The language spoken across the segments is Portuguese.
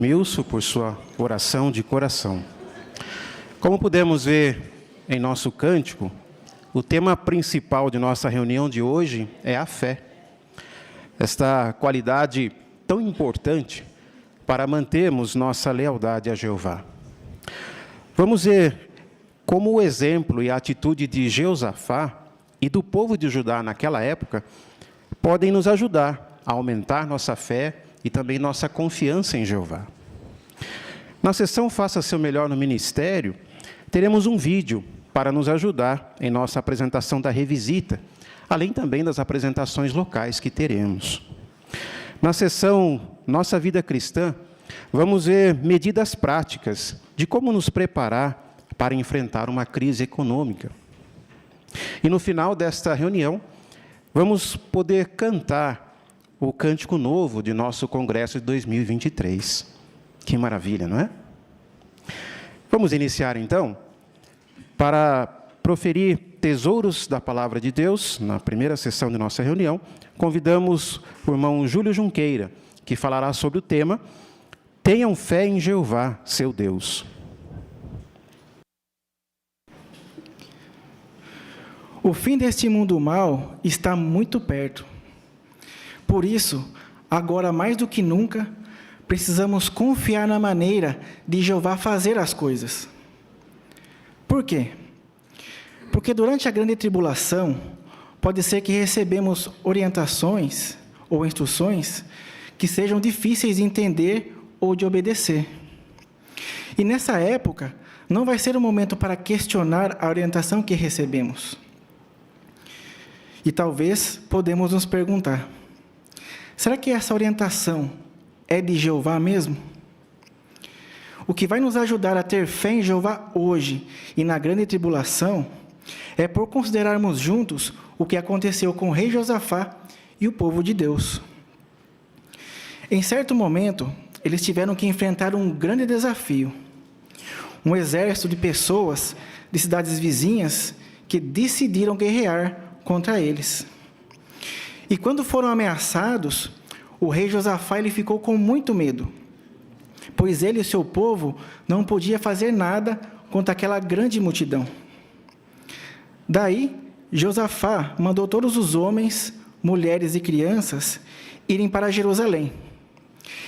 Milson por sua oração de coração. Como pudemos ver em nosso cântico, o tema principal de nossa reunião de hoje é a fé. Esta qualidade tão importante para mantermos nossa lealdade a Jeová. Vamos ver como o exemplo e a atitude de Jeosafá e do povo de Judá naquela época podem nos ajudar a aumentar nossa fé e também nossa confiança em Jeová. Na sessão Faça Seu Melhor no Ministério, teremos um vídeo para nos ajudar em nossa apresentação da revisita, além também das apresentações locais que teremos. Na sessão Nossa Vida Cristã, vamos ver medidas práticas de como nos preparar para enfrentar uma crise econômica. E no final desta reunião, vamos poder cantar o cântico novo de nosso congresso de 2023. Que maravilha, não é? Vamos iniciar então, para proferir tesouros da Palavra de Deus, na primeira sessão de nossa reunião, convidamos o irmão Júlio Junqueira, que falará sobre o tema Tenham fé em Jeová, seu Deus. O fim deste mundo mal está muito perto. Por isso, agora mais do que nunca, precisamos confiar na maneira de Jeová fazer as coisas. Por quê? Porque durante a grande tribulação, pode ser que recebemos orientações ou instruções que sejam difíceis de entender ou de obedecer. E nessa época, não vai ser o momento para questionar a orientação que recebemos. E talvez podemos nos perguntar, será que essa orientação é de Jeová mesmo? O que vai nos ajudar a ter fé em Jeová hoje e na grande tribulação é por considerarmos juntos o que aconteceu com o rei Josafá e o povo de Deus. Em certo momento, eles tiveram que enfrentar um grande desafio. Um exército de pessoas de cidades vizinhas que decidiram guerrear contra eles. E quando foram ameaçados, o rei Josafá ele ficou com muito medo, pois ele e seu povo não podiam fazer nada contra aquela grande multidão. Daí, Josafá mandou todos os homens, mulheres e crianças irem para Jerusalém.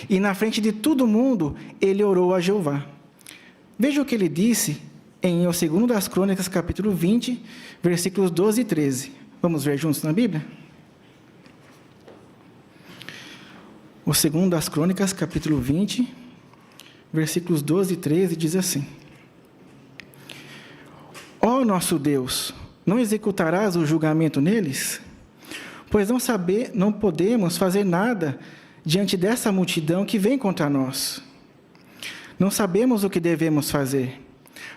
E na frente de todo mundo, ele orou a Jeová. Veja o que ele disse em 2 Crônicas, capítulo 20, versículos 12 e 13. Vamos ver juntos na Bíblia? 2 Crônicas, capítulo 20, versículos 12 e 13, diz assim: Ó nosso Deus, não executarás o julgamento neles? Pois não podemos fazer nada diante dessa multidão que vem contra nós. Não sabemos o que devemos fazer,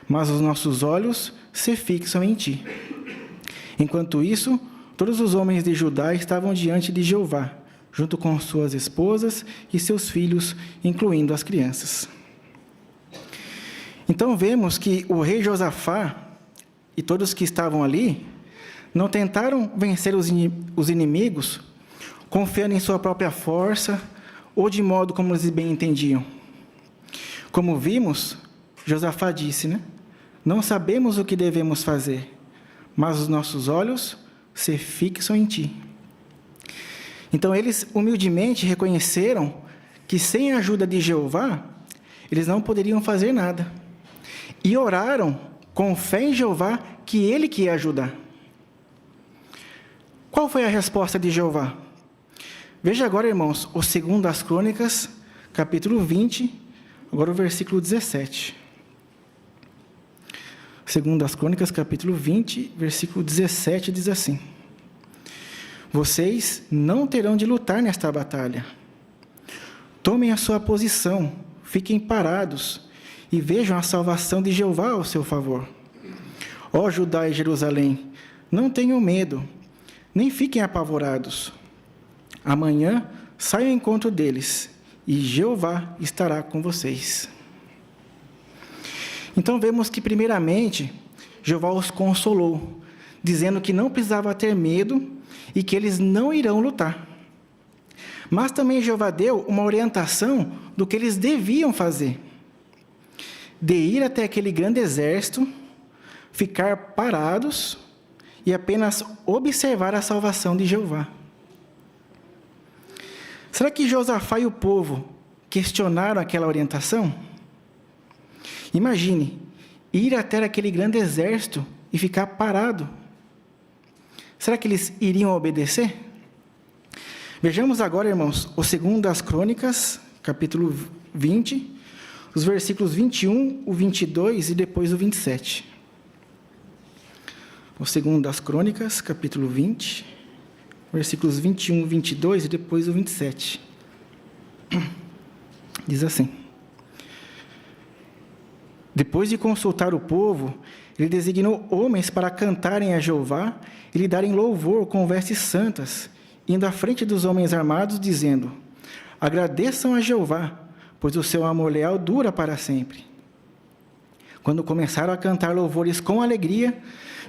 mas os nossos olhos se fixam em ti. Enquanto isso, todos os homens de Judá estavam diante de Jeová, junto com suas esposas e seus filhos, incluindo as crianças. Então vemos que o rei Josafá e todos que estavam ali não tentaram vencer os inimigos confiando em sua própria força ou de modo como eles bem entendiam. Como vimos, Josafá disse, Não sabemos o que devemos fazer, mas os nossos olhos se fixam em ti. Então, eles humildemente reconheceram que sem a ajuda de Jeová, eles não poderiam fazer nada. E oraram com fé em Jeová que ele que ia ajudar. Qual foi a resposta de Jeová? Veja agora, irmãos, o 2 Crônicas, capítulo 20, agora o versículo 17. 2 Crônicas, capítulo 20, versículo 17, diz assim: Vocês não terão de lutar nesta batalha. Tomem a sua posição, fiquem parados e vejam a salvação de Jeová ao seu favor. Ó Judá e Jerusalém, não tenham medo, nem fiquem apavorados. Amanhã saiam ao encontro deles, e Jeová estará com vocês. Então vemos que, primeiramente, Jeová os consolou, dizendo que não precisava ter medo e que eles não irão lutar. Mas também Jeová deu uma orientação do que eles deviam fazer: de ir até aquele grande exército, ficar parados e apenas observar a salvação de Jeová. Será que Josafá e o povo questionaram aquela orientação? Imagine, ir até aquele grande exército e ficar parado. Será que eles iriam obedecer? Vejamos agora, irmãos, o 2 Crônicas, capítulo 20, os versículos 21, o 22 e depois o 27. O 2 Crônicas, capítulo 20, versículos 21, 22 e depois o 27. Diz assim: depois de consultar o povo, ele designou homens para cantarem a Jeová e lhe darem louvor com vestes santas, indo à frente dos homens armados, dizendo: agradeçam a Jeová, pois o seu amor leal dura para sempre. Quando começaram a cantar louvores com alegria,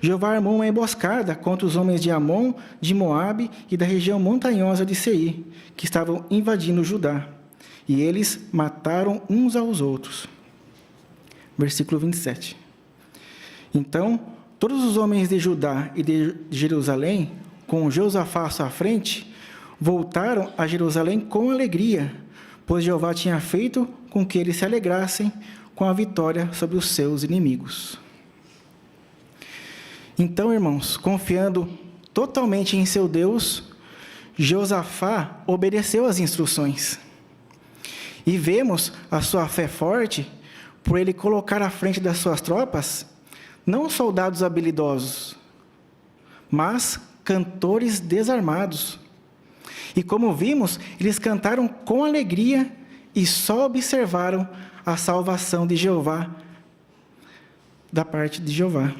Jeová armou uma emboscada contra os homens de Amon, de Moabe e da região montanhosa de Seir, que estavam invadindo Judá, e eles mataram uns aos outros. Versículo 27. Então, todos os homens de Judá e de Jerusalém, com Josafá à sua frente, voltaram a Jerusalém com alegria, pois Jeová tinha feito com que eles se alegrassem com a vitória sobre os seus inimigos. Então, irmãos, confiando totalmente em seu Deus, Josafá obedeceu às instruções. E vemos a sua fé forte por ele colocar à frente das suas tropas não soldados habilidosos, mas cantores desarmados. E como vimos, eles cantaram com alegria e só observaram a salvação de Jeová, da parte de Jeová.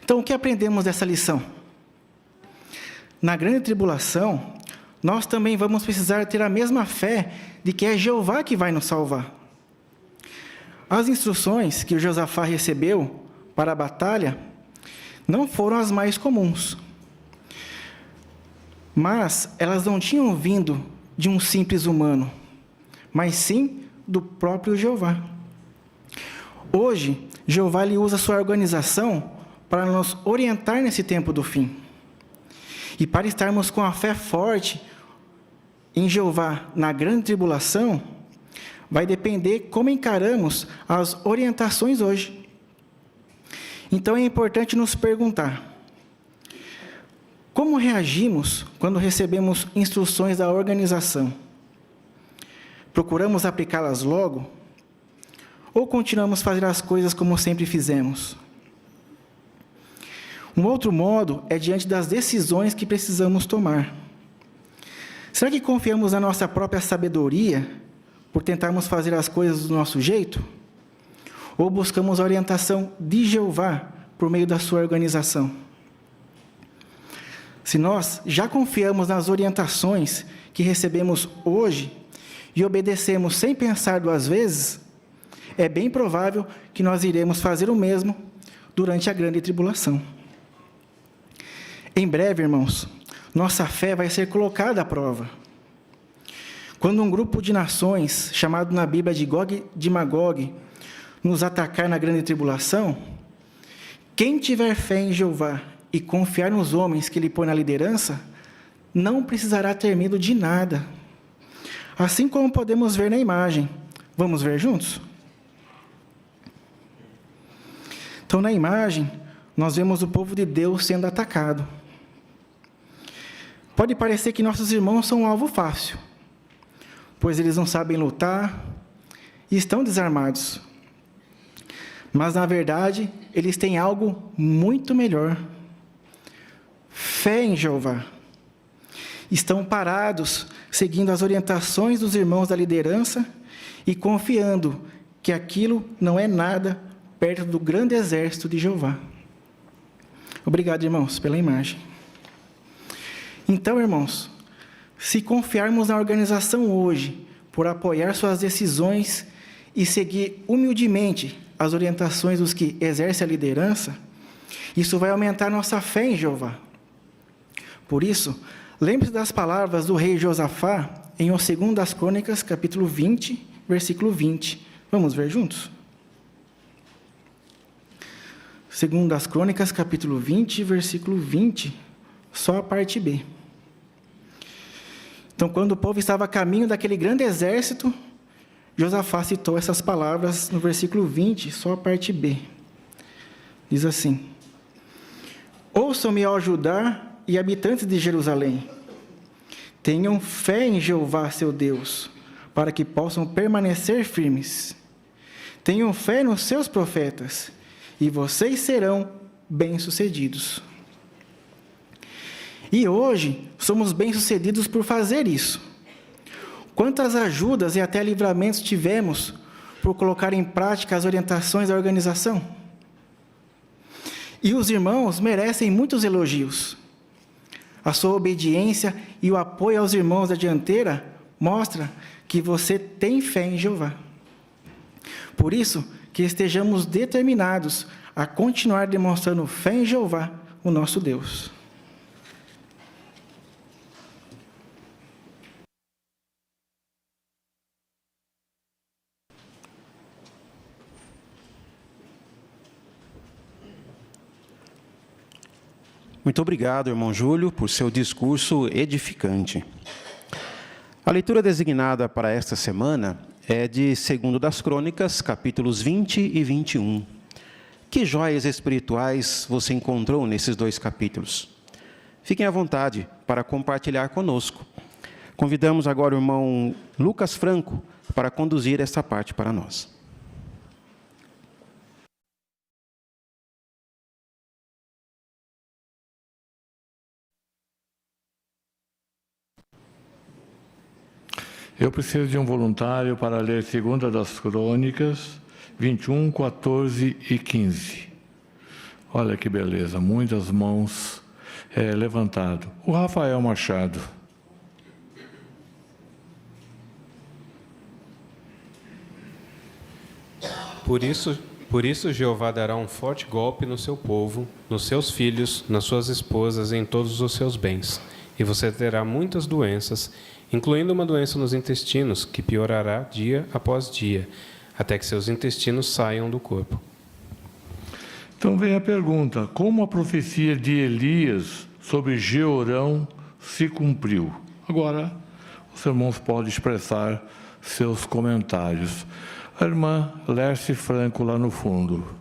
Então, o que aprendemos dessa lição? Na grande tribulação, nós também vamos precisar ter a mesma fé de que é Jeová que vai nos salvar. As instruções que Josafá recebeu para a batalha não foram as mais comuns, mas elas não tinham vindo de um simples humano, mas sim do próprio Jeová. Hoje, Jeová lhe usa sua organização para nos orientar nesse tempo do fim. E para estarmos com a fé forte em Jeová na grande tribulação, vai depender como encaramos as orientações hoje. Então é importante nos perguntar: como reagimos quando recebemos instruções da organização? Procuramos aplicá-las logo? Ou continuamos a fazer as coisas como sempre fizemos? Um outro modo é diante das decisões que precisamos tomar. Será que confiamos na nossa própria sabedoria por tentarmos fazer as coisas do nosso jeito? Ou buscamos a orientação de Jeová por meio da sua organização? Se nós já confiamos nas orientações que recebemos hoje e obedecemos sem pensar duas vezes, é bem provável que nós iremos fazer o mesmo durante a grande tribulação. Em breve, irmãos, nossa fé vai ser colocada à prova. Quando um grupo de nações, chamado na Bíblia de Gog e Magog, nos atacar na grande tribulação, quem tiver fé em Jeová e confiar nos homens que ele põe na liderança, não precisará ter medo de nada. Assim como podemos ver na imagem. Vamos ver juntos? Então, na imagem, nós vemos o povo de Deus sendo atacado. Pode parecer que nossos irmãos são um alvo fácil, pois eles não sabem lutar e estão desarmados. Mas, na verdade, eles têm algo muito melhor: fé em Jeová. Estão parados, seguindo as orientações dos irmãos da liderança e confiando que aquilo não é nada perto do grande exército de Jeová. Obrigado, irmãos, pela imagem. Então, irmãos, se confiarmos na organização hoje, por apoiar suas decisões e seguir humildemente as orientações dos que exercem a liderança, isso vai aumentar nossa fé em Jeová. Por isso, Lembre-se das palavras do rei Josafá em 2 Crônicas, capítulo 20, versículo 20. Vamos ver juntos? 2 Crônicas, capítulo 20, versículo 20, só a parte B. Então, quando o povo estava a caminho daquele grande exército, Josafá citou essas palavras no versículo 20, só a parte B. Diz assim: ouçam-me, ó Judá e habitantes de Jerusalém. Tenham fé em Jeová, seu Deus, para que possam permanecer firmes. Tenham fé nos seus profetas, e vocês serão bem-sucedidos. E hoje, somos bem-sucedidos por fazer isso. Quantas ajudas e até livramentos tivemos por colocar em prática as orientações da organização? E os irmãos merecem muitos elogios. A sua obediência e o apoio aos irmãos da dianteira mostra que você tem fé em Jeová. Por isso, que estejamos determinados a continuar demonstrando fé em Jeová, o nosso Deus. Muito obrigado, irmão Júlio, por seu discurso edificante. A leitura designada para esta semana é de 2 Crônicas, capítulos 20 e 21. Que joias espirituais você encontrou nesses 2 capítulos? Fiquem à vontade para compartilhar conosco. Convidamos agora o irmão Lucas Franco para conduzir esta parte para nós. Eu preciso de um voluntário para ler 2 Crônicas, 21, 14 e 15. Olha que beleza, muitas mãos levantadas. O Rafael Machado. Por isso Jeová dará um forte golpe no seu povo, nos seus filhos, nas suas esposas e em todos os seus bens. E você terá muitas doenças, incluindo uma doença nos intestinos, que piorará dia após dia, até que seus intestinos saiam do corpo. Então vem a pergunta: como a profecia de Elias sobre Jeorão se cumpriu? Agora, os irmãos podem expressar seus comentários. A irmã Lércia Franco, lá no fundo.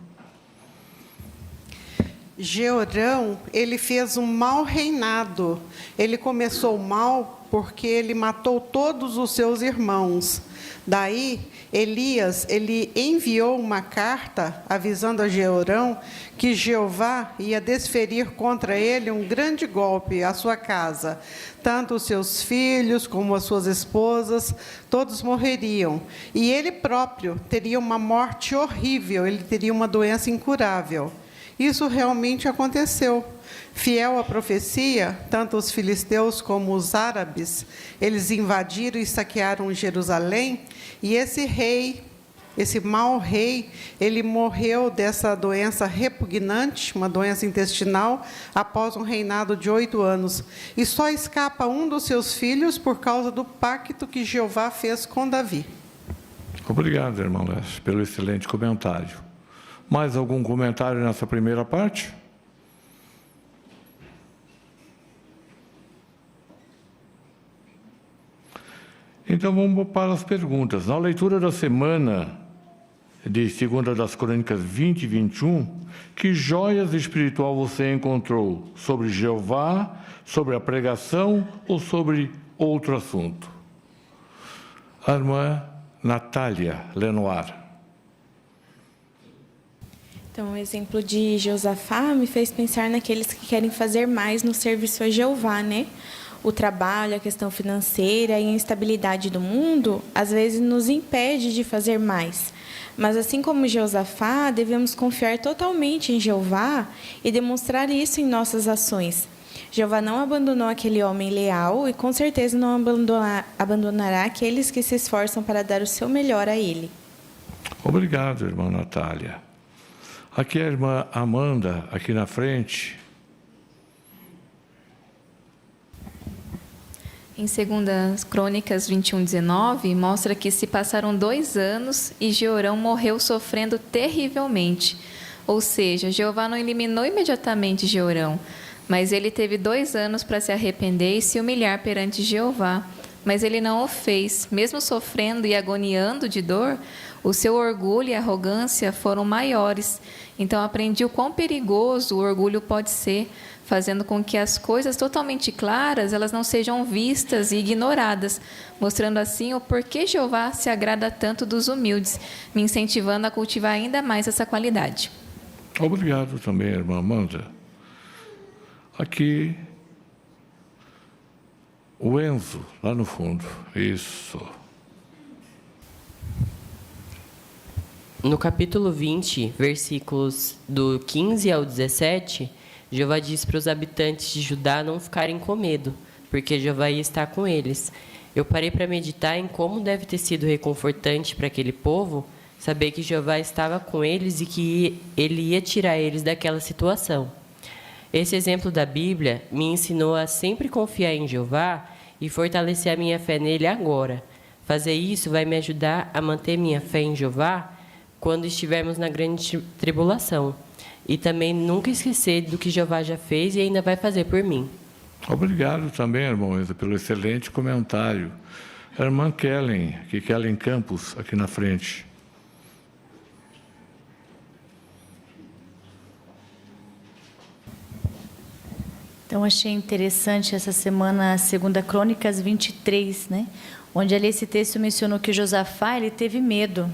Jeorão, ele fez um mau reinado. Ele começou mal porque ele matou todos os seus irmãos. Daí, Elias, ele enviou uma carta avisando a Jeorão que Jeová ia desferir contra ele um grande golpe à sua casa. Tanto os seus filhos como as suas esposas, todos morreriam. E ele próprio teria uma morte horrível, ele teria uma doença incurável. Isso realmente aconteceu. Fiel à profecia, tanto os filisteus como os árabes, eles invadiram e saquearam Jerusalém, e esse rei, esse mau rei, ele morreu dessa doença repugnante, uma doença intestinal, após um reinado de 8 anos. E só escapa um dos seus filhos por causa do pacto que Jeová fez com Davi. Obrigado, irmão Lércio, pelo excelente comentário. Mais algum comentário nessa primeira parte? Então vamos para as perguntas. Na leitura da semana de 2 Crônicas 20 e 21, que joias espiritual você encontrou? Sobre Jeová, sobre a pregação ou sobre outro assunto? A irmã Natália Lenoir. Então, o exemplo de Josafá me fez pensar naqueles que querem fazer mais no serviço a Jeová, né? O trabalho, a questão financeira e a instabilidade do mundo, às vezes, nos impede de fazer mais. Mas, assim como Josafá, devemos confiar totalmente em Jeová e demonstrar isso em nossas ações. Jeová não abandonou aquele homem leal e, com certeza, não abandonará aqueles que se esforçam para dar o seu melhor a ele. Obrigado, irmã Natália. Aqui é a irmã Amanda, aqui na frente. Em 2 Crônicas 21:19, mostra que se passaram 2 anos e Jeorão morreu sofrendo terrivelmente. Ou seja, Jeová não eliminou imediatamente Jeorão, mas ele teve 2 anos para se arrepender e se humilhar perante Jeová. Mas ele não o fez. Mesmo sofrendo e agoniando de dor, o seu orgulho e arrogância foram maiores. Então aprendi o quão perigoso o orgulho pode ser, fazendo com que as coisas totalmente claras elas não sejam vistas e ignoradas, mostrando assim o porquê Jeová se agrada tanto dos humildes, me incentivando a cultivar ainda mais essa qualidade. Obrigado também, irmã Amanda. Aqui, o Enzo, lá no fundo. Isso. No capítulo 20, versículos do 15 ao 17, Jeová diz para os habitantes de Judá não ficarem com medo, porque Jeová ia estar com eles. Eu parei para meditar em como deve ter sido reconfortante para aquele povo saber que Jeová estava com eles e que ele ia tirar eles daquela situação. Esse exemplo da Bíblia me ensinou a sempre confiar em Jeová e fortalecer a minha fé nele agora. Fazer isso vai me ajudar a manter minha fé em Jeová quando estivermos na grande tribulação. E também nunca esquecer do que Jeová já fez e ainda vai fazer por mim. Obrigado também, irmão Enzo, pelo excelente comentário. A irmã Kellen, Kellen Campos, aqui na frente. Então, achei interessante essa semana, 2 Crônicas 23, né? Onde ali esse texto mencionou que Josafá, ele teve medo.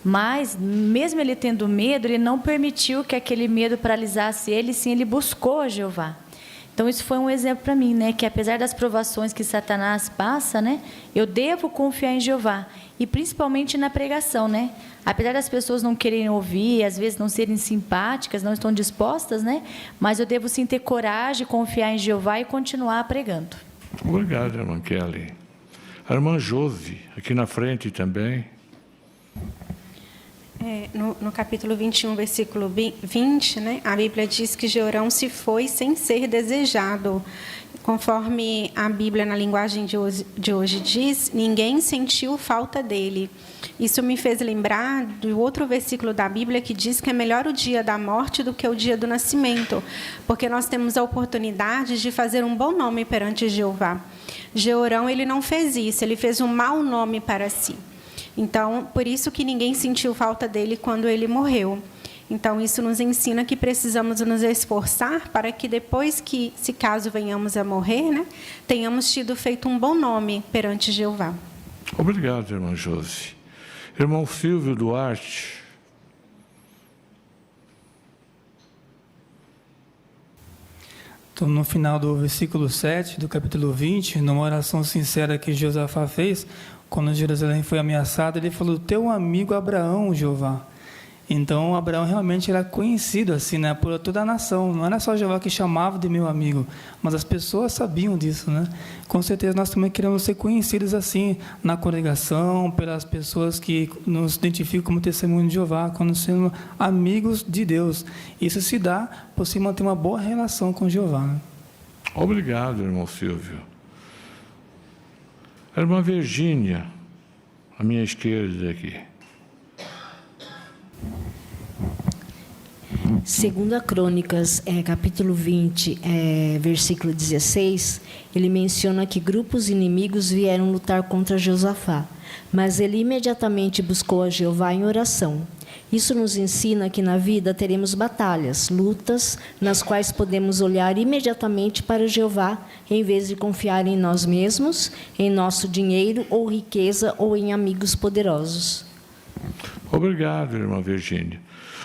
Mas, mesmo ele tendo medo, ele não permitiu que aquele medo paralisasse ele, sim, ele buscou a Jeová. Então, isso foi um exemplo para mim, né? Que apesar das provações que Satanás passa, né? Eu devo confiar em Jeová. E principalmente na pregação, né? Apesar das pessoas não quererem ouvir, às vezes não serem simpáticas, não estão dispostas, né? Mas eu devo sim ter coragem, confiar em Jeová e continuar pregando. Obrigado, irmã Kelly. A irmã Josi, aqui na frente também. No capítulo 21, versículo 20, né, a Bíblia diz que Jeorão se foi sem ser desejado. Conforme a Bíblia, na linguagem de hoje diz, ninguém sentiu falta dele. Isso me fez lembrar do outro versículo da Bíblia que diz que é melhor o dia da morte do que o dia do nascimento, porque nós temos a oportunidade de fazer um bom nome perante Jeová. Jeorão, ele não fez isso, ele fez um mau nome para si. Então, por isso que ninguém sentiu falta dele quando ele morreu. Então, isso nos ensina que precisamos nos esforçar para que depois que, se caso venhamos a morrer, né, tenhamos tido feito um bom nome perante Jeová. Obrigado, irmã Josi. Irmão Silvio Duarte. Então, no final do versículo 7 do capítulo 20, numa oração sincera que Josafá fez, quando Jerusalém foi ameaçada, ele falou, teu amigo Abraão, Jeová. Então, Abraão realmente era conhecido assim, né, por toda a nação. Não era só Jeová que chamava de meu amigo, mas as pessoas sabiam disso, né? Com certeza, nós também queremos ser conhecidos assim, na congregação, pelas pessoas que nos identificam como testemunho de Jeová, quando somos amigos de Deus. Isso se dá por se manter uma boa relação com Jeová. Né? Obrigado, irmão Silvio. A irmã Virgínia, à minha esquerda aqui. 2 Crônicas, capítulo 20, versículo 16, ele menciona que grupos inimigos vieram lutar contra Josafá, mas ele imediatamente buscou a Jeová em oração. Isso nos ensina que na vida teremos batalhas, lutas, nas quais podemos olhar imediatamente para Jeová, em vez de confiar em nós mesmos, em nosso dinheiro ou riqueza ou em amigos poderosos. Obrigado, irmã Virgínia.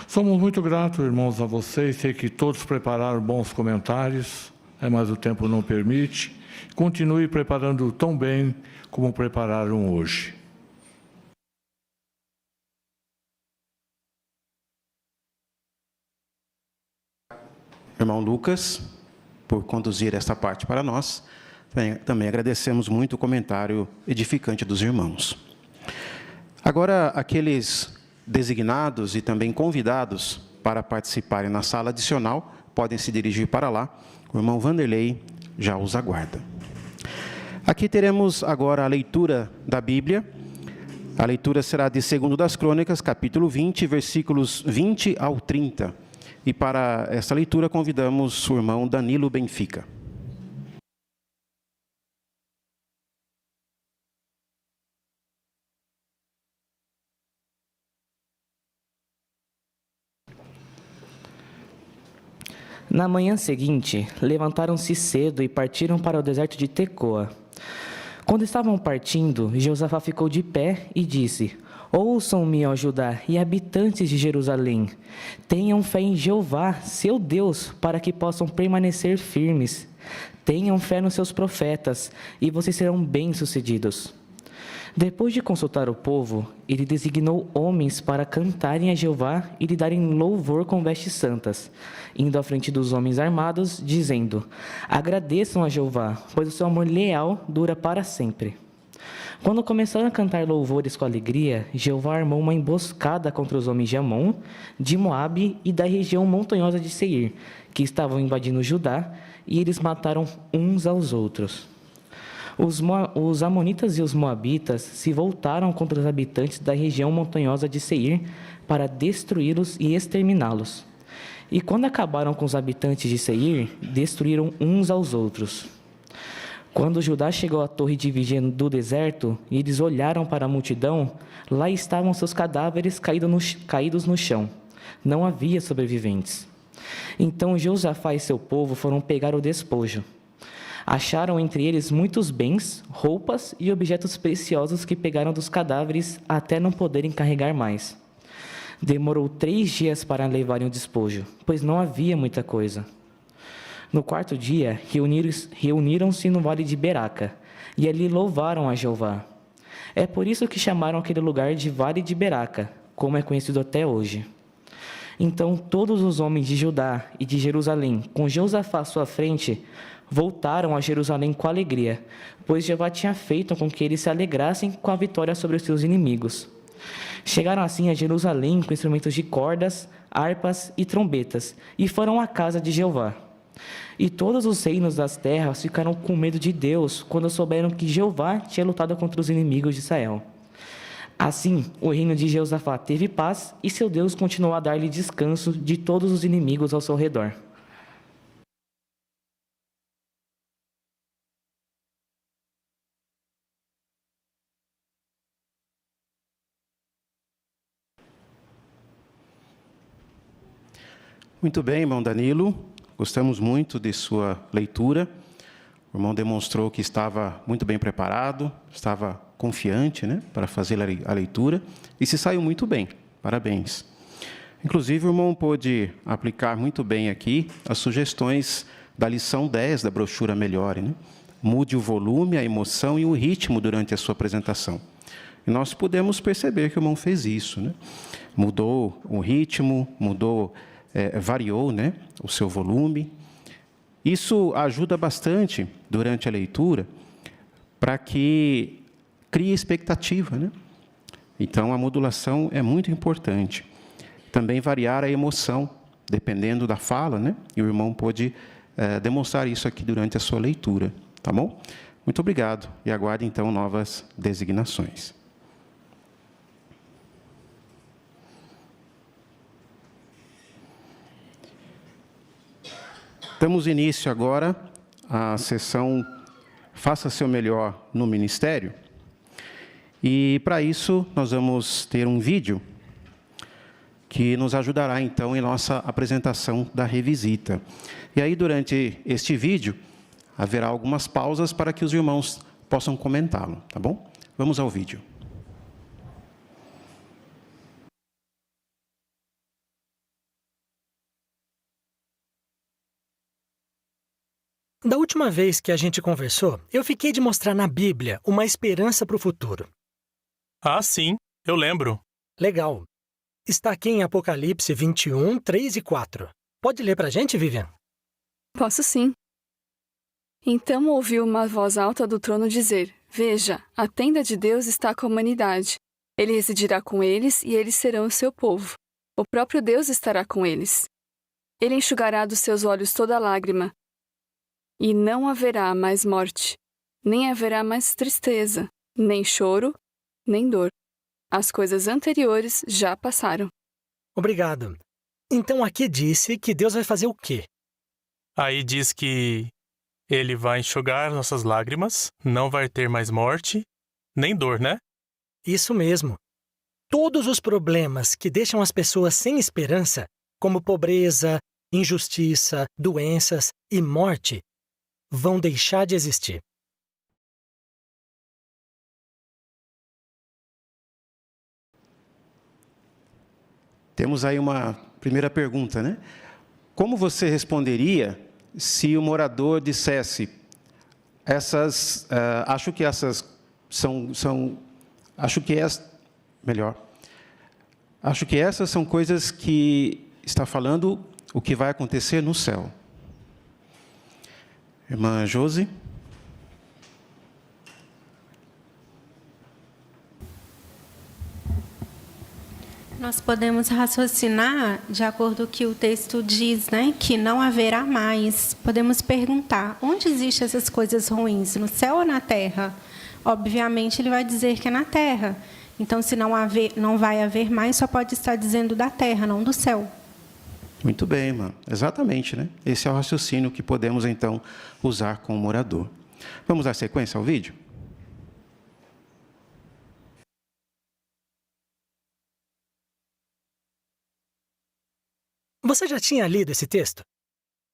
Somos muito gratos, irmãos, a vocês. Sei que todos prepararam bons comentários, mas o tempo não permite. Continue preparando tão bem como prepararam hoje. Irmão Lucas, por conduzir esta parte para nós. Também agradecemos muito o comentário edificante dos irmãos. Agora, aqueles designados e também convidados para participarem na sala adicional podem se dirigir para lá. O irmão Vanderlei já os aguarda. Aqui teremos agora a leitura da Bíblia. A leitura será de 2 das Crônicas, capítulo 20, versículos 20 ao 30. E para essa leitura convidamos o irmão Danilo Benfica. Na manhã seguinte, levantaram-se cedo e partiram para o deserto de Tecoa. Quando estavam partindo, Josafá ficou de pé e disse: Ouçam-me, ó Judá e habitantes de Jerusalém. Tenham fé em Jeová, seu Deus, para que possam permanecer firmes. Tenham fé nos seus profetas, e vocês serão bem-sucedidos. Depois de consultar o povo, ele designou homens para cantarem a Jeová e lhe darem louvor com vestes santas, indo à frente dos homens armados, dizendo: Agradeçam a Jeová, pois o seu amor leal dura para sempre. Quando começaram a cantar louvores com alegria, Jeová armou uma emboscada contra os homens de Amon, de Moabe e da região montanhosa de Seir, que estavam invadindo Judá, e eles mataram uns aos outros. Os amonitas e os moabitas se voltaram contra os habitantes da região montanhosa de Seir para destruí-los e exterminá-los. E quando acabaram com os habitantes de Seir, destruíram uns aos outros. Quando Judá chegou à torre de vigia do deserto, e eles olharam para a multidão, lá estavam seus cadáveres caídos no chão. Não havia sobreviventes. Então Josafá e seu povo foram pegar o despojo. Acharam entre eles muitos bens, roupas e objetos preciosos que pegaram dos cadáveres até não poderem carregar mais. Demorou 3 dias para levarem o despojo, pois não havia muita coisa. No 4º dia, reuniram-se no vale de Beraca, e ali louvaram a Jeová. É por isso que chamaram aquele lugar de Vale de Beraca, como é conhecido até hoje. Então todos os homens de Judá e de Jerusalém, com Josafá à sua frente, voltaram a Jerusalém com alegria, pois Jeová tinha feito com que eles se alegrassem com a vitória sobre os seus inimigos. Chegaram assim a Jerusalém com instrumentos de cordas, harpas e trombetas, e foram à casa de Jeová. E todos os reinos das terras ficaram com medo de Deus quando souberam que Jeová tinha lutado contra os inimigos de Israel. Assim, o reino de Josafá teve paz e seu Deus continuou a dar-lhe descanso de todos os inimigos ao seu redor. Muito bem, irmão Danilo. Gostamos muito de sua leitura. O irmão demonstrou que estava muito bem preparado, estava confiante, né, para fazer a leitura e se saiu muito bem. Parabéns. Inclusive, o irmão pôde aplicar muito bem aqui as sugestões da lição 10 da brochura Melhore, né? Mude o volume, a emoção e o ritmo durante a sua apresentação. E nós podemos perceber que o irmão fez isso, né? Mudou o ritmo, variou, né, o seu volume. Isso ajuda bastante durante a leitura para que crie expectativa, né? Então, a modulação é muito importante. Também variar a emoção, dependendo da fala, né? E o irmão pôde demonstrar isso aqui durante a sua leitura, tá bom? Muito obrigado e aguarde, então, novas designações. Damos início agora à sessão Faça Seu Melhor no Ministério. E, para isso, nós vamos ter um vídeo que nos ajudará, então, em nossa apresentação da revisita. E aí, durante este vídeo, haverá algumas pausas para que os irmãos possam comentá-lo, tá bom? Vamos ao vídeo. Da última vez que a gente conversou, eu fiquei de mostrar na Bíblia uma esperança para o futuro. Ah, sim, eu lembro. Legal. Está aqui em Apocalipse 21, 3 e 4. Pode ler para a gente, Vivian? Posso sim. Então ouvi uma voz alta do trono dizer: Veja, a tenda de Deus está com a humanidade. Ele residirá com eles e eles serão o seu povo. O próprio Deus estará com eles. Ele enxugará dos seus olhos toda lágrima. E não haverá mais morte, Nem haverá mais tristeza, nem choro, nem dor. As coisas anteriores já passaram. Obrigado. Então aqui disse que Deus vai fazer o quê? Aí diz que Ele vai enxugar nossas lágrimas, não vai ter mais morte, nem dor, né? Isso mesmo. Todos os problemas que deixam as pessoas sem esperança, como pobreza, injustiça, doenças e morte, vão deixar de existir. Temos aí uma primeira pergunta, né? Como você responderia se o morador dissesse: acho que essas são coisas que está falando o que vai acontecer no céu. Irmã Josi? Nós podemos raciocinar de acordo com o que o texto diz, né? Que não haverá mais. Podemos perguntar, onde existem essas coisas ruins? No céu ou na terra? Obviamente, ele vai dizer que é na terra. Então, se não vai haver mais, só pode estar dizendo da terra, não do céu. Muito bem, irmã. Exatamente, né? Esse é o raciocínio que podemos, então, usar com o morador. Vamos dar sequência ao vídeo? Você já tinha lido esse texto?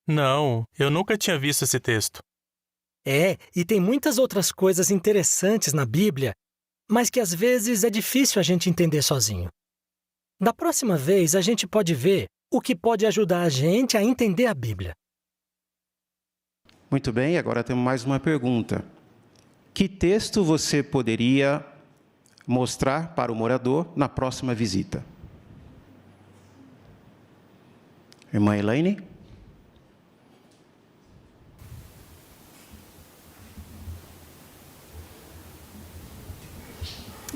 Não, eu nunca tinha visto esse texto. E tem muitas outras coisas interessantes na Bíblia, mas que às vezes é difícil a gente entender sozinho. Da próxima vez, a gente pode ver o que pode ajudar a gente a entender a Bíblia. Muito bem, agora temos mais uma pergunta. Que texto você poderia mostrar para o morador na próxima visita? Irmã Elaine?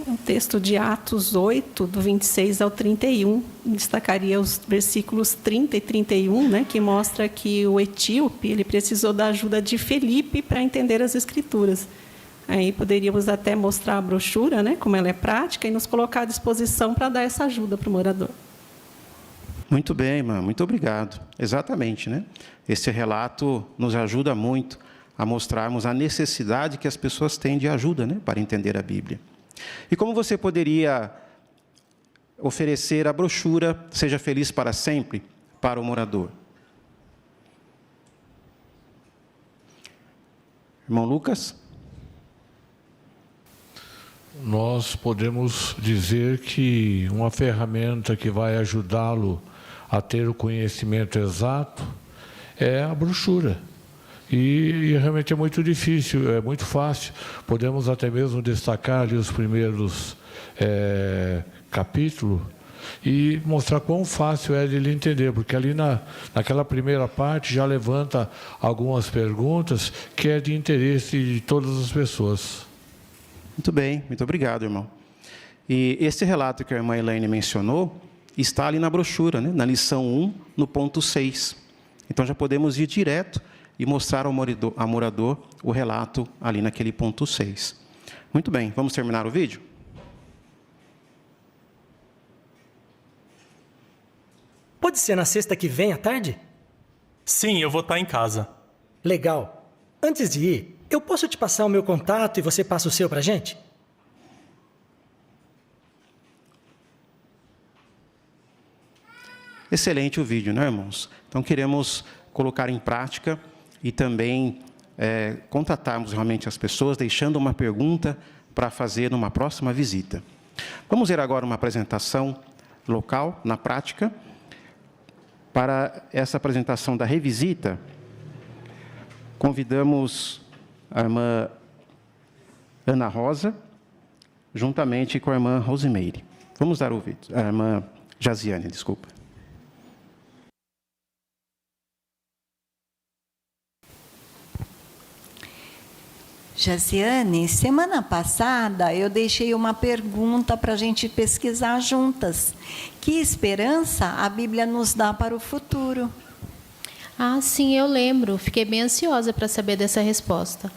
O texto de Atos 8, do 26 ao 31, destacaria os versículos 30 e 31, né, que mostra que o etíope ele precisou da ajuda de Felipe para entender as Escrituras. Aí poderíamos até mostrar a brochura, né, como ela é prática, e nos colocar à disposição para dar essa ajuda para o morador. Muito bem, irmã, muito obrigado. Exatamente, né? Esse relato nos ajuda muito a mostrarmos a necessidade que as pessoas têm de ajuda, né, para entender a Bíblia. E como você poderia oferecer a brochura Seja Feliz para Sempre para o morador? Irmão Lucas? Nós podemos dizer que uma ferramenta que vai ajudá-lo a ter o conhecimento exato é a brochura. E realmente é muito difícil, é muito fácil. Podemos até mesmo destacar ali os primeiros capítulos e mostrar quão fácil é de ele entender, porque ali naquela primeira parte já levanta algumas perguntas que é de interesse de todas as pessoas. Muito bem, muito obrigado, irmão. E esse relato que a irmã Elaine mencionou está ali na brochura, né? Na lição 1, no ponto 6. Então já podemos ir direto e mostrar ao morador o relato ali naquele ponto 6. Muito bem, vamos terminar o vídeo? Pode ser na sexta que vem à tarde? Sim, eu vou estar em casa. Legal. Antes de ir, eu posso te passar o meu contato e você passa o seu para a gente? Excelente o vídeo, né, irmãos? Então, queremos colocar em prática e também contatarmos realmente as pessoas, deixando uma pergunta para fazer numa próxima visita. Vamos ver agora uma apresentação local, na prática. Para essa apresentação da revisita, convidamos a irmã Ana Rosa, juntamente com a irmã Rosimeire. Vamos dar o vídeo. A irmã Jaziane, desculpa. Jaziane, semana passada eu deixei uma pergunta para a gente pesquisar juntas. Que esperança a Bíblia nos dá para o futuro? Ah, sim, eu lembro. Fiquei bem ansiosa para saber dessa resposta.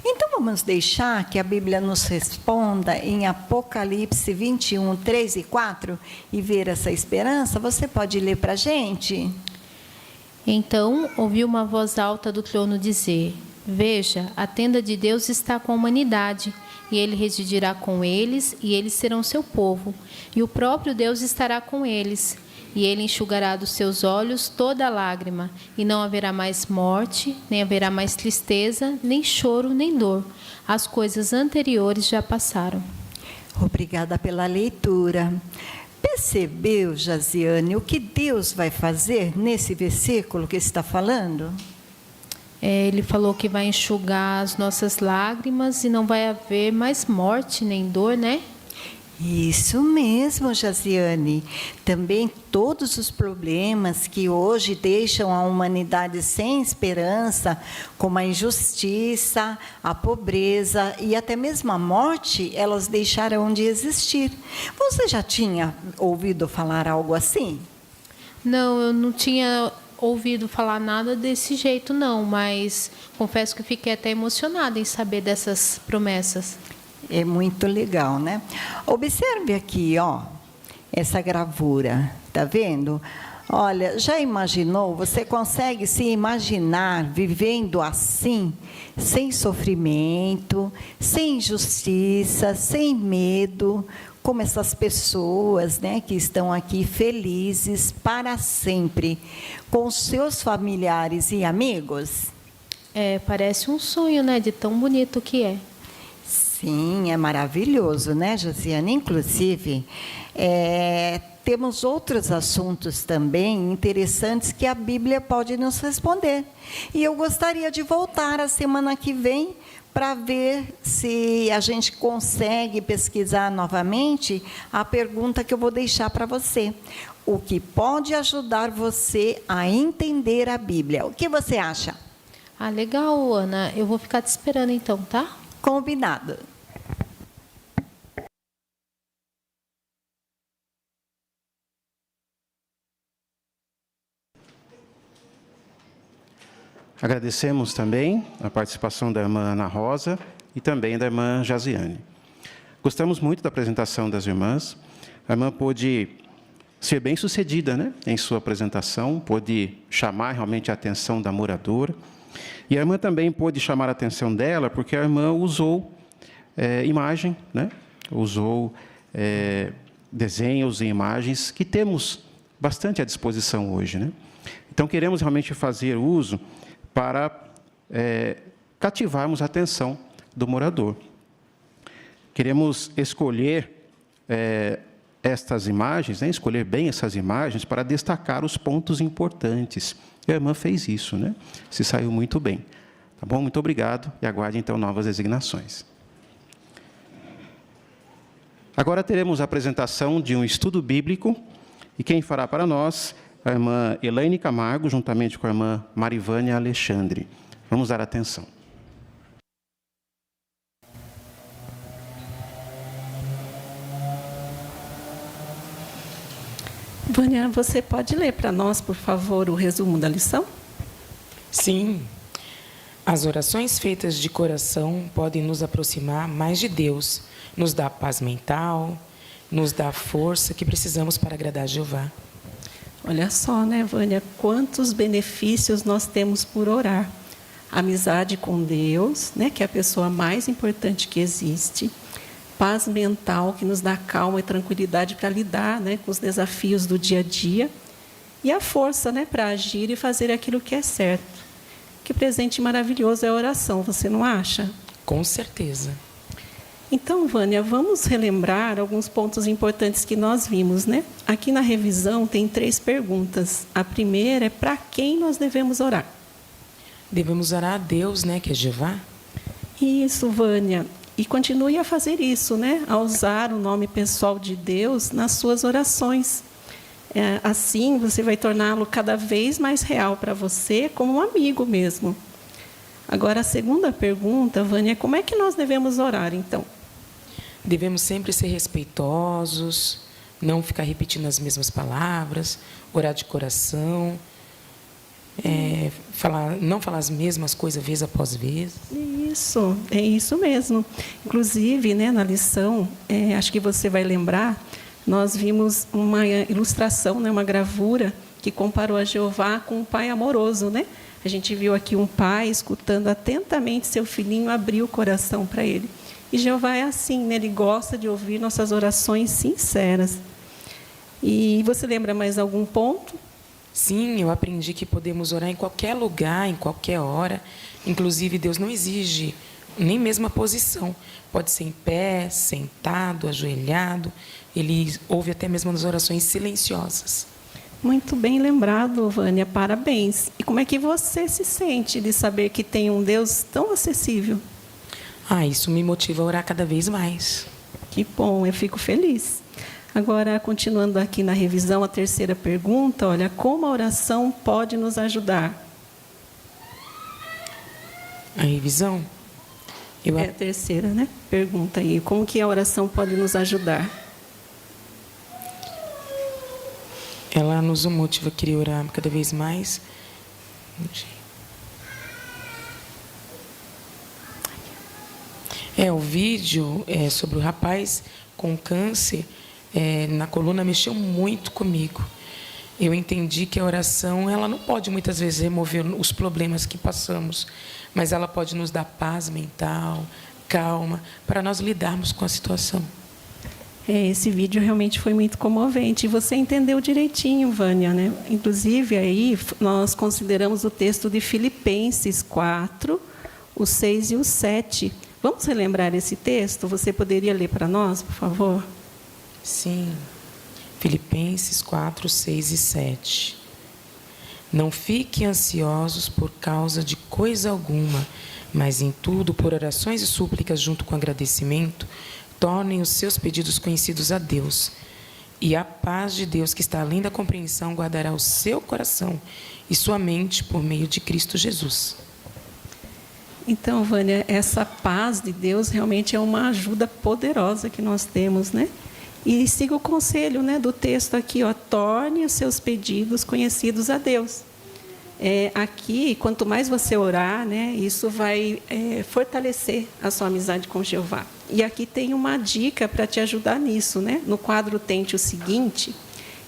Então vamos deixar que a Bíblia nos responda em Apocalipse 21, 3 e 4 e ver essa esperança? Você pode ler para a gente? Então ouvi uma voz alta do trono dizer: Veja, a tenda de Deus está com a humanidade, e ele residirá com eles, e eles serão seu povo, e o próprio Deus estará com eles. E ele enxugará dos seus olhos toda lágrima, e não haverá mais morte, nem haverá mais tristeza, nem choro, nem dor. As coisas anteriores já passaram. Obrigada pela leitura. Percebeu, Jasiane, o que Deus vai fazer nesse versículo que está falando? Ele falou que vai enxugar as nossas lágrimas e não vai haver mais morte nem dor, né? Isso mesmo, Jasiane. Também todos os problemas que hoje deixam a humanidade sem esperança, como a injustiça, a pobreza e até mesmo a morte, elas deixarão de existir. Você já tinha ouvido falar algo assim? Não, eu não tinha ouvido falar nada desse jeito, não, mas confesso que fiquei até emocionada em saber dessas promessas. É muito legal, né? Observe aqui, ó, essa gravura, tá vendo? Olha, já imaginou? Você consegue se imaginar vivendo assim, sem sofrimento, sem injustiça, sem medo, como essas pessoas, né, que estão aqui felizes para sempre, com seus familiares e amigos? Parece um sonho, né, de tão bonito que é. Sim, é maravilhoso, né, Josiane? Inclusive, temos outros assuntos também interessantes que a Bíblia pode nos responder. E eu gostaria de voltar a semana que vem para ver se a gente consegue pesquisar novamente a pergunta que eu vou deixar para você. O que pode ajudar você a entender a Bíblia? O que você acha? Ah, legal, Ana. Eu vou ficar te esperando então, tá? Combinado. Agradecemos também a participação da irmã Ana Rosa e também da irmã Jasiane. Gostamos muito da apresentação das irmãs. A irmã pôde ser bem-sucedida, né, em sua apresentação, pôde chamar realmente a atenção da moradora. E a irmã também pôde chamar a atenção dela porque a irmã usou imagem, né, usou desenhos e imagens que temos bastante à disposição hoje, né? Então, queremos realmente fazer uso para cativarmos a atenção do morador. Queremos escolher estas imagens, né, escolher bem essas imagens para destacar os pontos importantes. E a irmã fez isso, né? Se saiu muito bem. Tá bom? Muito obrigado e aguarde, então, novas designações. Agora teremos a apresentação de um estudo bíblico e quem fará para nós a irmã Elaine Camargo, juntamente com a irmã Marivânia Alexandre. Vamos dar atenção. Vânia, você pode ler para nós, por favor, o resumo da lição? Sim. As orações feitas de coração podem nos aproximar mais de Deus, nos dá paz mental, nos dá a força que precisamos para agradar a Jeová. Olha só, né, Vânia, quantos benefícios nós temos por orar. Amizade com Deus, né, que é a pessoa mais importante que existe. Paz mental, que nos dá calma e tranquilidade para lidar, né, com os desafios do dia a dia. E a força, né, para agir e fazer aquilo que é certo. Que presente maravilhoso é a oração, você não acha? Com certeza. Então, Vânia, vamos relembrar alguns pontos importantes que nós vimos, né? Aqui na revisão tem 3 perguntas. A primeira é para quem nós devemos orar? Devemos orar a Deus, né, que é Jeová? Isso, Vânia. E continue a fazer isso, né? A usar o nome pessoal de Deus nas suas orações. Assim, você vai torná-lo cada vez mais real para você, como um amigo mesmo. Agora, a segunda pergunta, Vânia, é como é que nós devemos orar, então? Devemos sempre ser respeitosos, não ficar repetindo as mesmas palavras, orar de coração, não falar as mesmas coisas vez após vez. Isso, é isso mesmo. Inclusive, né, na lição, acho que você vai lembrar, nós vimos uma ilustração, né, uma gravura, que comparou a Jeová com um pai amoroso, né? A gente viu aqui um pai escutando atentamente seu filhinho abrir o coração para ele. E Jeová é assim, né? Ele gosta de ouvir nossas orações sinceras. E você lembra mais algum ponto? Sim, eu aprendi que podemos orar em qualquer lugar, em qualquer hora. Inclusive, Deus não exige nem mesmo a posição. Pode ser em pé, sentado, ajoelhado. Ele ouve até mesmo nas orações silenciosas. Muito bem lembrado, Vânia, parabéns. E como é que você se sente de saber que tem um Deus tão acessível? Isso me motiva a orar cada vez mais. Que bom, eu fico feliz. Agora, continuando aqui na revisão, a terceira pergunta, olha, como a oração pode nos ajudar? A revisão? É a terceira, né? Pergunta aí, como que a oração pode nos ajudar? Ela nos motiva a querer orar cada vez mais. O vídeo sobre o rapaz com câncer na coluna mexeu muito comigo. Eu entendi que a oração, ela não pode muitas vezes remover os problemas que passamos, mas ela pode nos dar paz mental, calma, para nós lidarmos com a situação. Esse vídeo realmente foi muito comovente. E você entendeu direitinho, Vânia, né? Inclusive, aí nós consideramos o texto de Filipenses 4, o 6 e o 7. Vamos relembrar esse texto? Você poderia ler para nós, por favor? Sim. Filipenses 4, 6 e 7. Não fiquem ansiosos por causa de coisa alguma, mas em tudo, por orações e súplicas junto com agradecimento, tornem os seus pedidos conhecidos a Deus. E a paz de Deus, que está além da compreensão, guardará o seu coração e sua mente por meio de Cristo Jesus. Então, Vânia, essa paz de Deus realmente é uma ajuda poderosa que nós temos, né? E siga o conselho, né, do texto aqui, ó, torne os seus pedidos conhecidos a Deus. Aqui, quanto mais você orar, né, isso vai fortalecer a sua amizade com Jeová. E aqui tem uma dica para te ajudar nisso, né? No quadro tente o seguinte,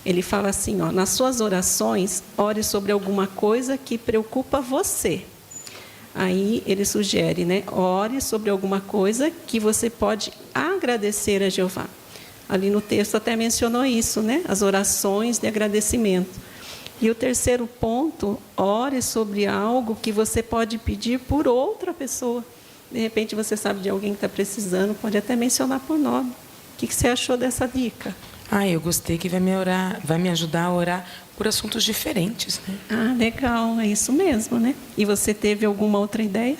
ele fala assim, ó, nas suas orações, ore sobre alguma coisa que preocupa você. Aí ele sugere, né, ore sobre alguma coisa que você pode agradecer a Jeová. Ali no texto até mencionou isso, né? As orações de agradecimento. E o terceiro ponto, ore sobre algo que você pode pedir por outra pessoa. De repente você sabe de alguém que está precisando, pode até mencionar por nome. O que você achou dessa dica? Eu gostei que vai me ajudar a orar por assuntos diferentes, né? Legal, é isso mesmo, né? E você teve alguma outra ideia?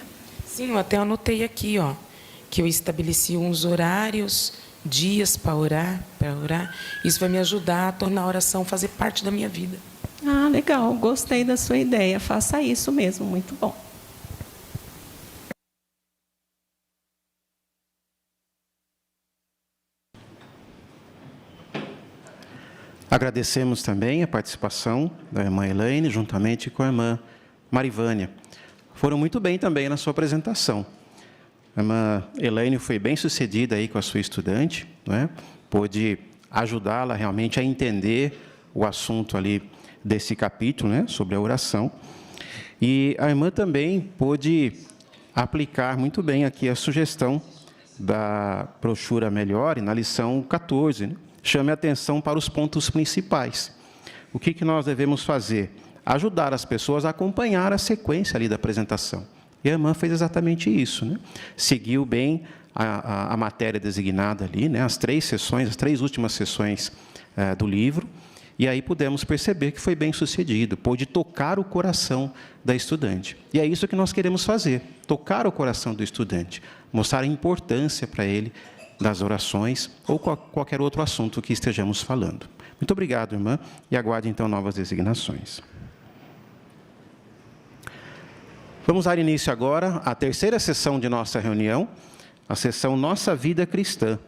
Sim, eu até anotei aqui, ó, que eu estabeleci uns horários, dias para orar. Isso vai me ajudar a tornar a oração fazer parte da minha vida. Legal, gostei da sua ideia. Faça isso mesmo, muito bom. Agradecemos também a participação da irmã Elaine, juntamente com a irmã Marivânia. Foram muito bem também na sua apresentação. A irmã Elaine foi bem sucedida aí com a sua estudante, né? Pôde ajudá-la realmente a entender o assunto ali desse capítulo, né? Sobre a oração. E a irmã também pôde aplicar muito bem aqui a sugestão da brochura Melhore na lição 14, né? Chame a atenção para os pontos principais. O que nós devemos fazer? Ajudar as pessoas a acompanhar a sequência ali da apresentação. E a irmã fez exatamente isso, né? Seguiu bem a matéria designada ali, né? As três últimas sessões do livro, e aí pudemos perceber que foi bem sucedido, pôde tocar o coração da estudante. E é isso que nós queremos fazer, tocar o coração do estudante, mostrar a importância para ele das orações ou qualquer outro assunto que estejamos falando. Muito obrigado, irmã, e aguarde então novas designações. Vamos dar início agora à terceira sessão de nossa reunião, a sessão Nossa Vida Cristã.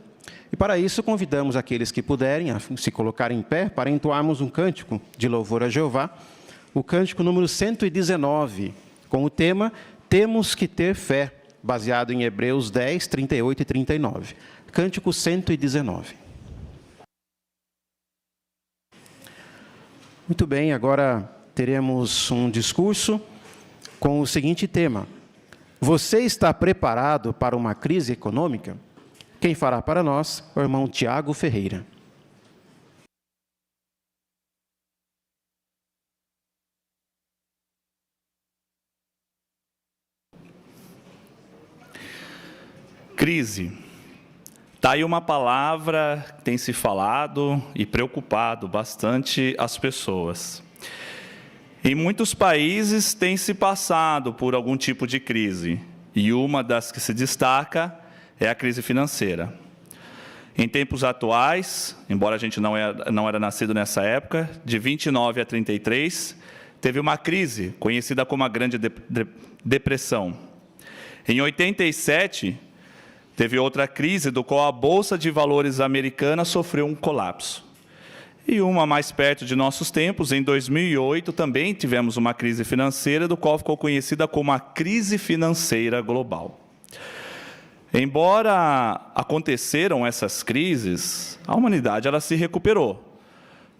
E para isso convidamos aqueles que puderem a se colocar em pé para entoarmos um cântico de louvor a Jeová, o cântico número 119, com o tema Temos que ter fé, baseado em Hebreus 10, 38 e 39. Cântico 119. Muito bem, agora teremos um discurso com o seguinte tema: Você está preparado para uma crise econômica? Quem fará para nós é o irmão Tiago Ferreira. Crise. Está aí uma palavra que tem se falado e preocupado bastante as pessoas. Em muitos países tem se passado por algum tipo de crise, e uma das que se destaca é a crise financeira. Em tempos atuais, embora a gente não era nascido nessa época, de 29 a 33, teve uma crise conhecida como a Grande Depressão. Em 87, teve outra crise, do qual a Bolsa de Valores americana sofreu um colapso. E uma mais perto de nossos tempos, em 2008, também tivemos uma crise financeira, do qual ficou conhecida como a crise financeira global. Embora aconteceram essas crises, a humanidade ela se recuperou.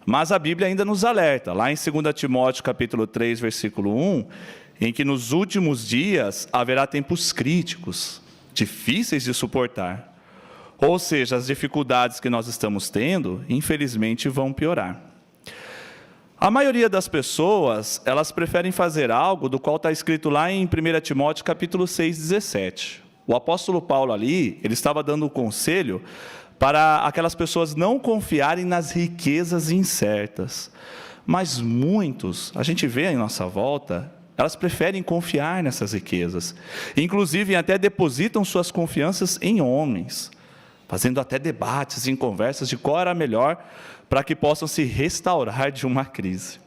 Mas a Bíblia ainda nos alerta, lá em 2 Timóteo capítulo 3, versículo 1, em que nos últimos dias haverá tempos críticos, difíceis de suportar. Ou seja, as dificuldades que nós estamos tendo, infelizmente, vão piorar. A maioria das pessoas, elas preferem fazer algo do qual está escrito lá em 1 Timóteo capítulo 6, 17. O apóstolo Paulo ali, ele estava dando um conselho para aquelas pessoas não confiarem nas riquezas incertas. Mas muitos, a gente vê em nossa volta, elas preferem confiar nessas riquezas. Inclusive, até depositam suas confianças em homens, fazendo até debates e conversas de qual era melhor para que possam se restaurar de uma crise.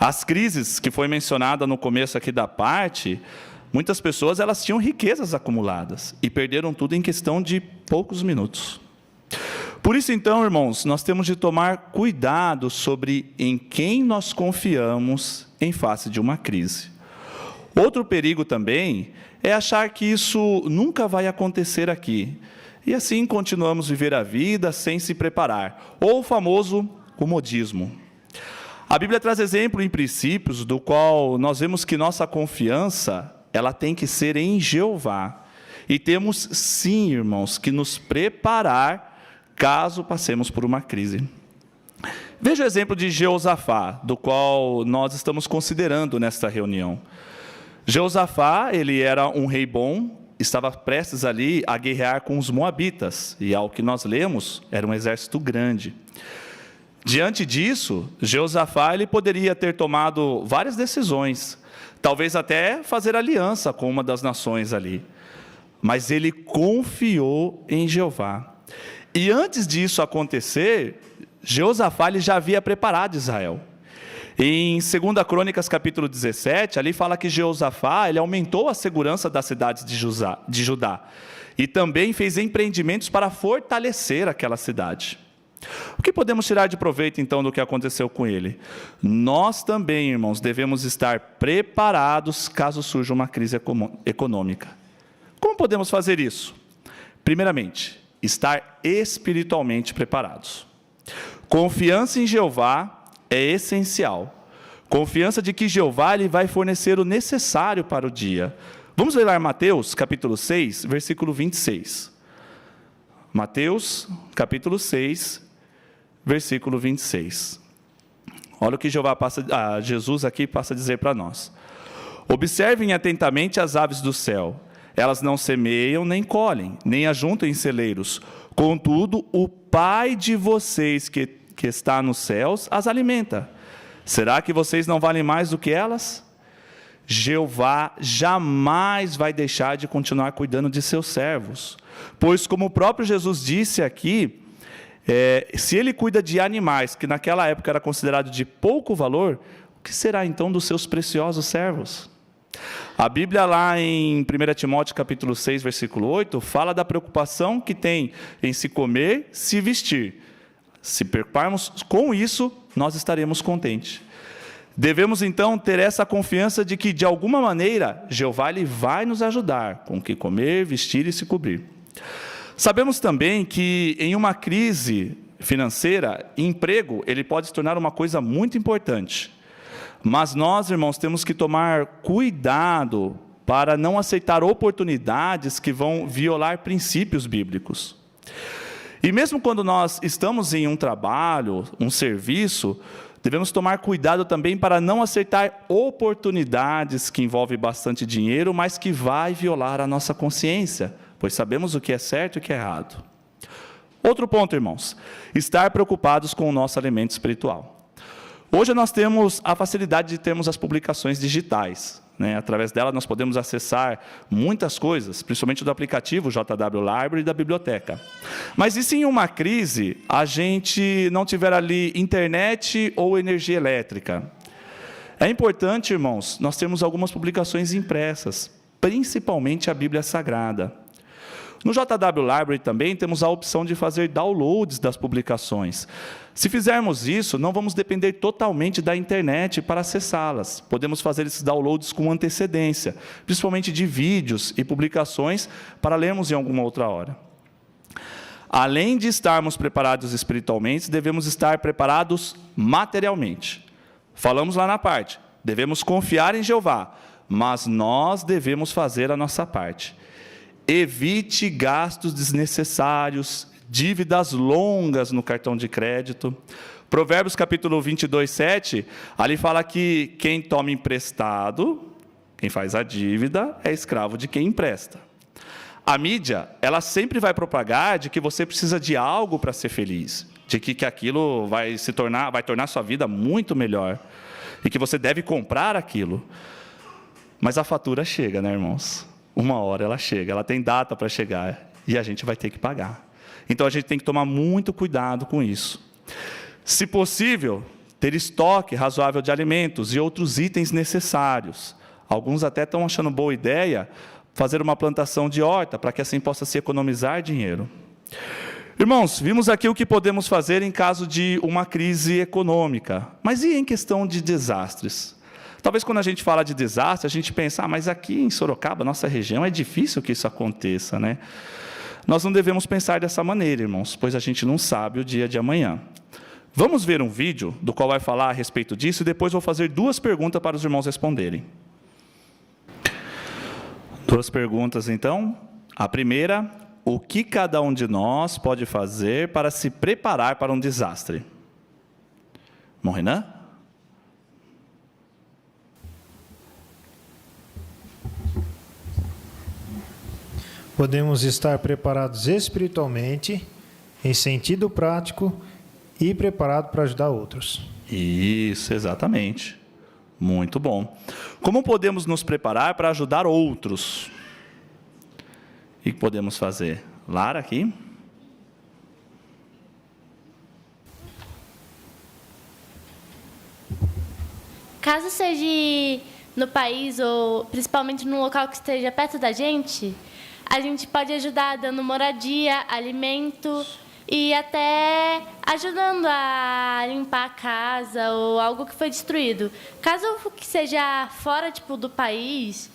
As crises que foi mencionada no começo aqui da parte, muitas pessoas elas tinham riquezas acumuladas e perderam tudo em questão de poucos minutos. Por isso, então, irmãos, nós temos de tomar cuidado sobre em quem nós confiamos em face de uma crise. Outro perigo também é achar que isso nunca vai acontecer aqui. E assim continuamos a viver a vida sem se preparar, ou o famoso comodismo. A Bíblia traz exemplo em princípios, do qual nós vemos que nossa confiança, ela tem que ser em Jeová. E temos sim, irmãos, que nos preparar caso passemos por uma crise. Veja o exemplo de Jeosafá, do qual nós estamos considerando nesta reunião. Jeosafá, ele era um rei bom, estava prestes ali a guerrear com os moabitas, e ao que nós lemos, era um exército grande. Diante disso, Jeosafá ele poderia ter tomado várias decisões, talvez até fazer aliança com uma das nações ali, mas ele confiou em Jeová. E antes disso acontecer, Jeosafá ele já havia preparado Israel. Em 2 Crônicas capítulo 17, ali fala que Jeosafá ele aumentou a segurança das cidades de Judá e também fez empreendimentos para fortalecer aquela cidade. O que podemos tirar de proveito então do que aconteceu com ele? Nós também, irmãos, devemos estar preparados caso surja uma crise econômica. Como podemos fazer isso? Primeiramente, estar espiritualmente preparados. Confiança em Jeová é essencial. Confiança de que Jeová ele vai fornecer o necessário para o dia. Vamos ler lá Mateus, capítulo 6, versículo 26. Mateus, capítulo 6, versículo 26. Olha o que Jesus aqui passa a dizer para nós. Observem atentamente as aves do céu. Elas não semeiam, nem colhem, nem ajuntam em celeiros. Contudo, o Pai de vocês que está nos céus as alimenta. Será que vocês não valem mais do que elas? Jeová jamais vai deixar de continuar cuidando de seus servos. Pois, como o próprio Jesus disse aqui, se ele cuida de animais, que naquela época era considerado de pouco valor, o que será então dos seus preciosos servos? A Bíblia lá em 1 Timóteo capítulo 6, versículo 8, fala da preocupação que tem em se comer, se vestir. Se preocuparmos com isso, nós estaremos contentes. Devemos, então, ter essa confiança de que, de alguma maneira, Jeová ele vai nos ajudar com o que comer, vestir e se cobrir. Sabemos também que, em uma crise financeira, emprego ele pode se tornar uma coisa muito importante. Mas nós, irmãos, temos que tomar cuidado para não aceitar oportunidades que vão violar princípios bíblicos. E mesmo quando nós estamos em um trabalho, um serviço, devemos tomar cuidado também para não aceitar oportunidades que envolvem bastante dinheiro, mas que vai violar a nossa consciência, pois sabemos o que é certo e o que é errado. Outro ponto, irmãos, estar preocupados com o nosso alimento espiritual. Hoje nós temos a facilidade de termos as publicações digitais, né? Através dela nós podemos acessar muitas coisas, principalmente do aplicativo JW Library e da biblioteca. Mas e se em uma crise a gente não tiver ali internet ou energia elétrica? É importante, irmãos, nós termos algumas publicações impressas, principalmente a Bíblia Sagrada. No JW Library também temos a opção de fazer downloads das publicações. Se fizermos isso, não vamos depender totalmente da internet para acessá-las. Podemos fazer esses downloads com antecedência, principalmente de vídeos e publicações, para lermos em alguma outra hora. Além de estarmos preparados espiritualmente, devemos estar preparados materialmente. Falamos lá na parte, devemos confiar em Jeová, mas nós devemos fazer a nossa parte. Evite gastos desnecessários, dívidas longas no cartão de crédito. Provérbios capítulo 22, 7, ali fala que quem toma emprestado, quem faz a dívida, é escravo de quem empresta. A mídia, ela sempre vai propagar de que você precisa de algo para ser feliz, de que aquilo vai tornar sua vida muito melhor, e que você deve comprar aquilo. Mas a fatura chega, né, irmãos? Uma hora ela chega, ela tem data para chegar, e a gente vai ter que pagar. Então a gente tem que tomar muito cuidado com isso. Se possível, ter estoque razoável de alimentos e outros itens necessários. Alguns até estão achando boa ideia fazer uma plantação de horta, para que assim possa se economizar dinheiro. Irmãos, vimos aqui o que podemos fazer em caso de uma crise econômica. Mas e em questão de desastres? Talvez quando a gente fala de desastre, a gente pensa, mas aqui em Sorocaba, nossa região, é difícil que isso aconteça, né? Nós não devemos pensar dessa maneira, irmãos, pois a gente não sabe o dia de amanhã. Vamos ver um vídeo do qual vai falar a respeito disso, e depois vou fazer 2 perguntas para os irmãos responderem. 2 perguntas, então. A primeira, o que cada um de nós pode fazer para se preparar para um desastre? Irmão Renan? Podemos estar preparados espiritualmente, em sentido prático e preparado para ajudar outros. Isso, exatamente. Muito bom. Como podemos nos preparar para ajudar outros? O que podemos fazer? Lara, aqui. Caso seja no país ou principalmente num local que esteja perto da gente, a gente pode ajudar dando moradia, alimento e até ajudando a limpar a casa ou algo que foi destruído. Caso que seja fora do país,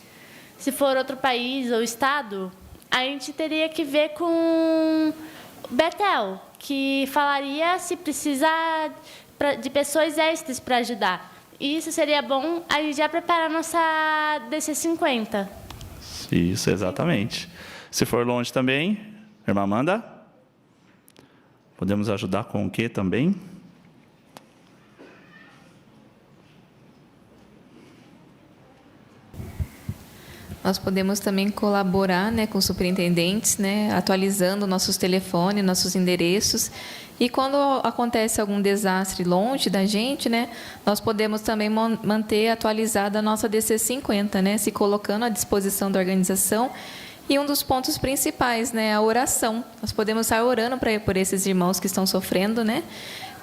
se for outro país ou estado, a gente teria que ver com Betel, que falaria se precisar de pessoas extras para ajudar. E isso seria bom a gente já preparar a nossa DC-50. Isso, exatamente. Se for longe também, irmã Amanda, podemos ajudar com o quê também? Nós podemos também colaborar, né, com superintendentes, né, atualizando nossos telefones, nossos endereços. E quando acontece algum desastre longe da gente, né, nós podemos também manter atualizada a nossa DC-50, né, se colocando à disposição da organização. E um dos pontos principais, né, a oração. Nós podemos estar orando por esses irmãos que estão sofrendo, né,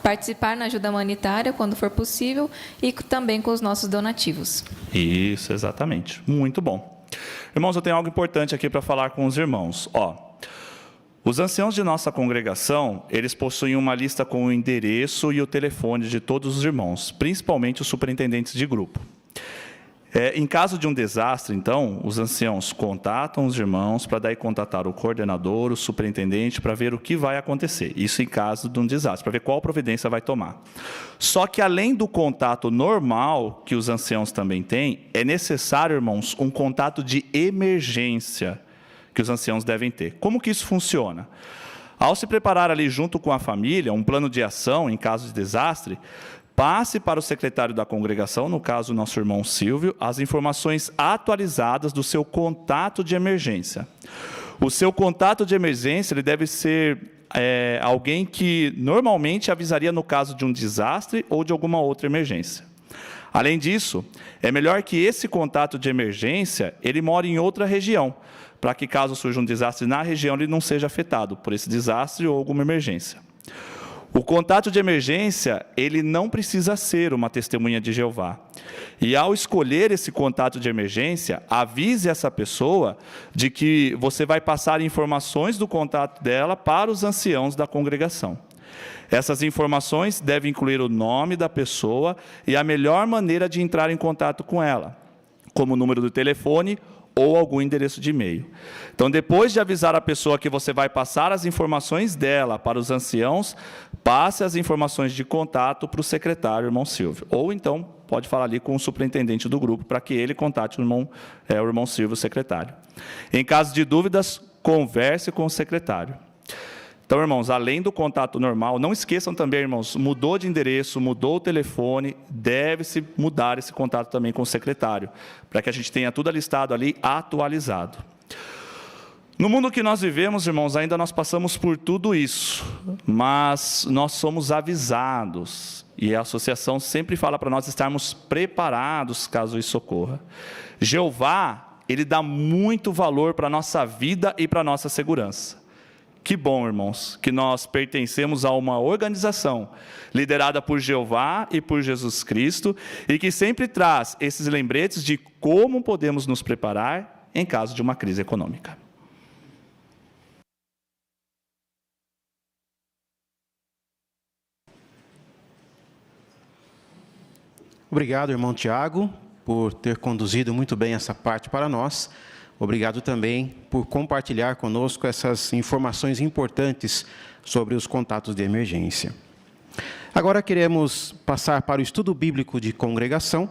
participar na ajuda humanitária quando for possível e também com os nossos donativos. Isso, exatamente. Muito bom. Irmãos, eu tenho algo importante aqui para falar com os irmãos. Os anciãos de nossa congregação, eles possuem uma lista com o endereço e o telefone de todos os irmãos, principalmente os superintendentes de grupo. Em caso de um desastre, então, os anciãos contatam os irmãos para daí contatar o coordenador, o superintendente, para ver o que vai acontecer. Isso em caso de um desastre, para ver qual providência vai tomar. Só que, além do contato normal que os anciãos também têm, é necessário, irmãos, um contato de emergência que os anciãos devem ter. Como que isso funciona? Ao se preparar ali junto com a família, um plano de ação em caso de desastre, passe para o secretário da congregação, no caso o nosso irmão Silvio, as informações atualizadas do seu contato de emergência. O seu contato de emergência ele deve ser alguém que normalmente avisaria no caso de um desastre ou de alguma outra emergência. Além disso, é melhor que esse contato de emergência ele more em outra região, para que caso surja um desastre na região, ele não seja afetado por esse desastre ou alguma emergência. O contato de emergência, ele não precisa ser uma testemunha de Jeová. E ao escolher esse contato de emergência, avise essa pessoa de que você vai passar informações do contato dela para os anciãos da congregação. Essas informações devem incluir o nome da pessoa e a melhor maneira de entrar em contato com ela, como o número do telefone ou algum endereço de e-mail. Então, depois de avisar a pessoa que você vai passar as informações dela para os anciãos, passe as informações de contato para o secretário, irmão Silvio. Ou então, pode falar ali com o superintendente do grupo, para que ele contate o irmão Silvio, o secretário. Em caso de dúvidas, converse com o secretário. Então, irmãos, além do contato normal, não esqueçam também, irmãos, mudou de endereço, mudou o telefone, deve-se mudar esse contato também com o secretário, para que a gente tenha tudo listado ali, atualizado. No mundo que nós vivemos, irmãos, ainda nós passamos por tudo isso, mas nós somos avisados, e a associação sempre fala para nós estarmos preparados caso isso ocorra. Jeová, ele dá muito valor para a nossa vida e para a nossa segurança. Que bom, irmãos, que nós pertencemos a uma organização liderada por Jeová e por Jesus Cristo e que sempre traz esses lembretes de como podemos nos preparar em caso de uma crise econômica. Obrigado, irmão Tiago, por ter conduzido muito bem essa parte para nós. Obrigado também por compartilhar conosco essas informações importantes sobre os contatos de emergência. Agora queremos passar para o estudo bíblico de congregação.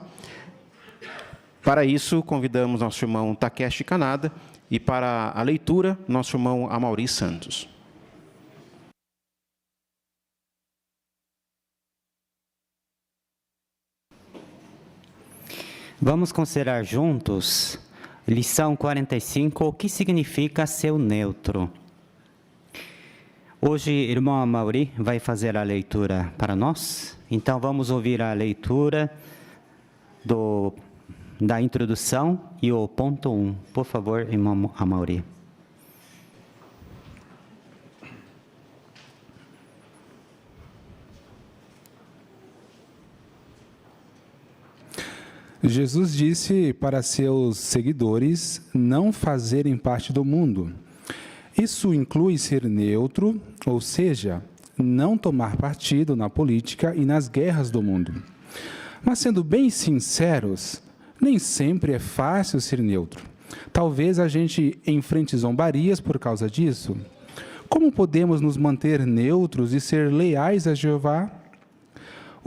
Para isso, convidamos nosso irmão Takeshi Kanada e para a leitura, nosso irmão Amaury Santos. Vamos considerar juntos lição 45, o que significa ser neutro. Hoje, irmão Amaury vai fazer a leitura para nós. Então, vamos ouvir a leitura da introdução e o ponto 1. Por favor, irmão Amaury. Jesus disse para seus seguidores não fazerem parte do mundo. Isso inclui ser neutro, ou seja, não tomar partido na política e nas guerras do mundo. Mas, sendo bem sinceros, nem sempre é fácil ser neutro. Talvez a gente enfrente zombarias por causa disso. Como podemos nos manter neutros e ser leais a Jeová?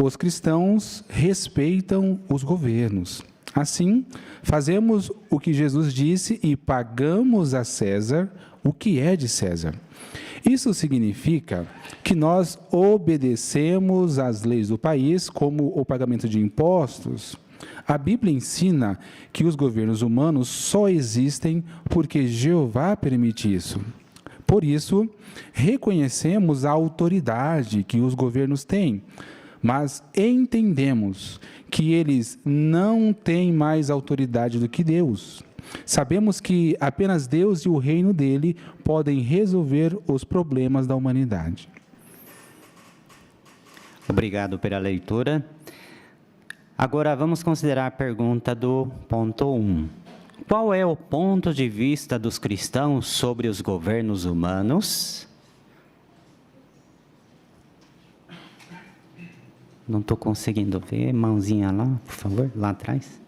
Os cristãos respeitam os governos. Assim, fazemos o que Jesus disse e pagamos a César o que é de César. Isso significa que nós obedecemos às leis do país, como o pagamento de impostos. A Bíblia ensina que os governos humanos só existem porque Jeová permite isso. Por isso, reconhecemos a autoridade que os governos têm, mas entendemos que eles não têm mais autoridade do que Deus. Sabemos que apenas Deus e o reino dele podem resolver os problemas da humanidade. Obrigado pela leitura. Agora vamos considerar a pergunta do ponto 1. Qual é o ponto de vista dos cristãos sobre os governos humanos? Não estou conseguindo ver. Mãozinha lá, por favor, lá atrás.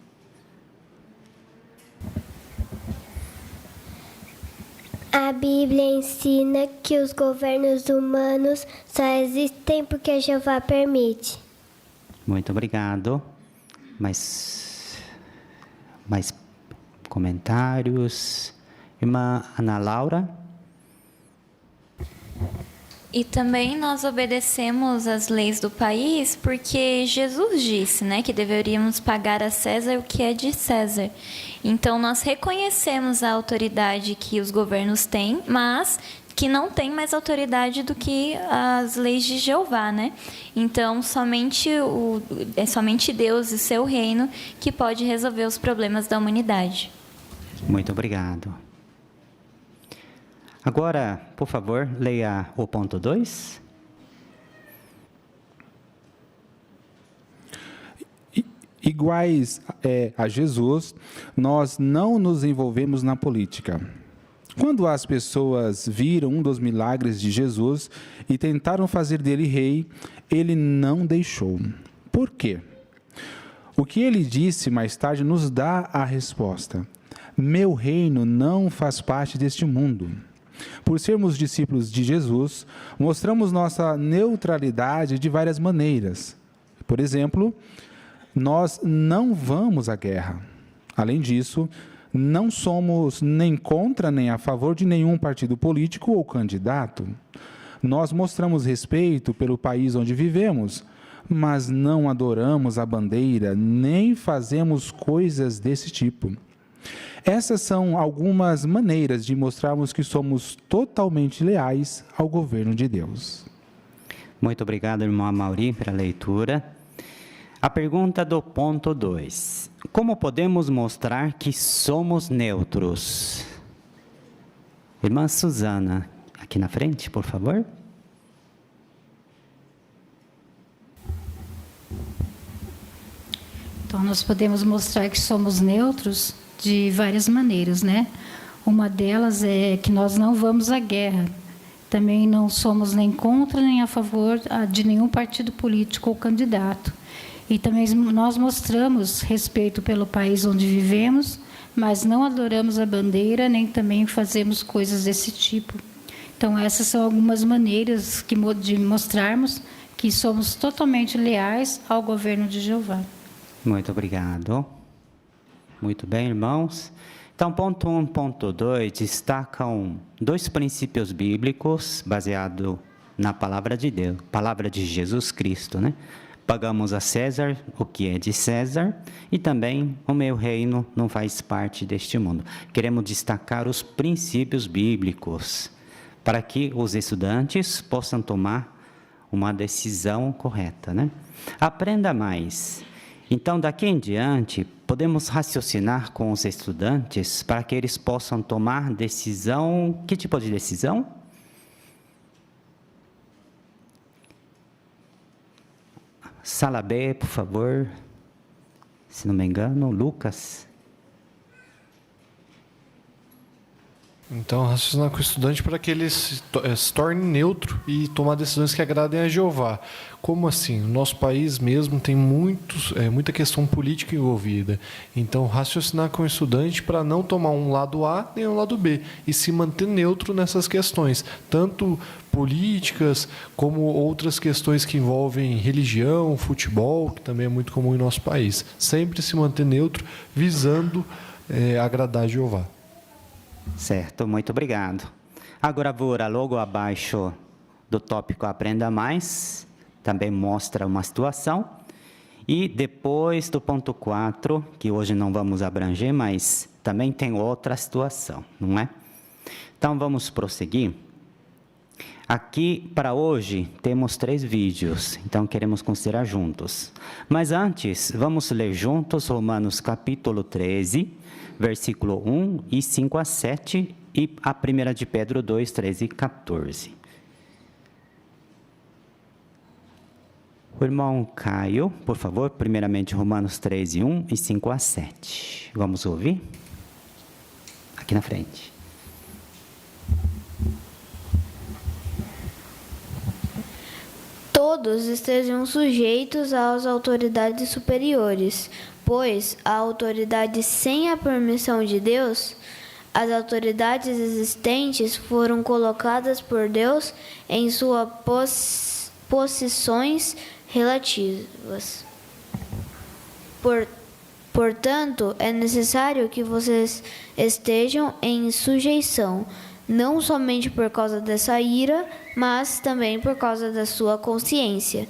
A Bíblia ensina que os governos humanos só existem porque Jeová permite. Muito obrigado. Mais comentários? Irmã Ana Laura? E também nós obedecemos as leis do país porque Jesus disse, né, que deveríamos pagar a César o que é de César. Então nós reconhecemos a autoridade que os governos têm, mas que não tem mais autoridade do que as leis de Jeová, né? Então somente Deus e seu reino que pode resolver os problemas da humanidade. Muito obrigado. Agora, por favor, leia o ponto 2. Iguais a Jesus, nós não nos envolvemos na política. Quando as pessoas viram um dos milagres de Jesus e tentaram fazer dele rei, ele não deixou. Por quê? O que ele disse mais tarde nos dá a resposta. Meu reino não faz parte deste mundo. Por sermos discípulos de Jesus, mostramos nossa neutralidade de várias maneiras. Por exemplo, nós não vamos à guerra. Além disso, não somos nem contra nem a favor de nenhum partido político ou candidato. Nós mostramos respeito pelo país onde vivemos, mas não adoramos a bandeira, nem fazemos coisas desse tipo. Essas são algumas maneiras de mostrarmos que somos totalmente leais ao governo de Deus. Muito obrigado, irmão Amauri, pela leitura. A pergunta do ponto 2. Como podemos mostrar que somos neutros? Irmã Suzana, aqui na frente, por favor. Então, nós podemos mostrar que somos neutros de várias maneiras, né? Uma delas é que nós não vamos à guerra. Também não somos nem contra nem a favor de nenhum partido político ou candidato. E também nós mostramos respeito pelo país onde vivemos, mas não adoramos a bandeira, nem também fazemos coisas desse tipo. Então, essas são algumas maneiras de mostrarmos que somos totalmente leais ao governo de Jeová. Muito obrigado. Muito bem, irmãos. Então, ponto 1 e ponto 2 destacam dois princípios bíblicos baseados na palavra de Deus, palavra de Jesus Cristo, né? Pagamos a César o que é de César e também o meu reino não faz parte deste mundo. Queremos destacar os princípios bíblicos para que os estudantes possam tomar uma decisão correta, né? Aprenda mais. Então, daqui em diante, podemos raciocinar com os estudantes para que eles possam tomar decisão. Que tipo de decisão? Sala B, por favor. Se não me engano, Lucas. Então, raciocinar com o estudante para que ele se torne neutro e tomar decisões que agradem a Jeová. Como assim? No nosso país mesmo tem muita questão política envolvida. Então, raciocinar com o estudante para não tomar um lado A nem um lado B e se manter neutro nessas questões, tanto políticas como outras questões que envolvem religião, futebol, que também é muito comum em nosso país. Sempre se manter neutro, visando agradar a Jeová. Certo, muito obrigado. Agora vou logo abaixo do tópico Aprenda Mais, também mostra uma situação. E depois do ponto 4, que hoje não vamos abranger, mas também tem outra situação, não é? Então vamos prosseguir. Aqui para hoje temos 3 vídeos, então queremos considerar juntos. Mas antes, vamos ler juntos Romanos capítulo 13, versículo 1 e 5 a 7 e a 1 de Pedro 2, 13 e 14. O irmão Caio, por favor, primeiramente Romanos 13, 1 e 5 a 7. Vamos ouvir? aqui na frente. Todos estejam sujeitos às autoridades superiores, pois a autoridade sem a permissão de Deus, as autoridades existentes foram colocadas por Deus em suas posições relativas. Portanto, é necessário que vocês estejam em sujeição, não somente por causa dessa ira, mas também por causa da sua consciência.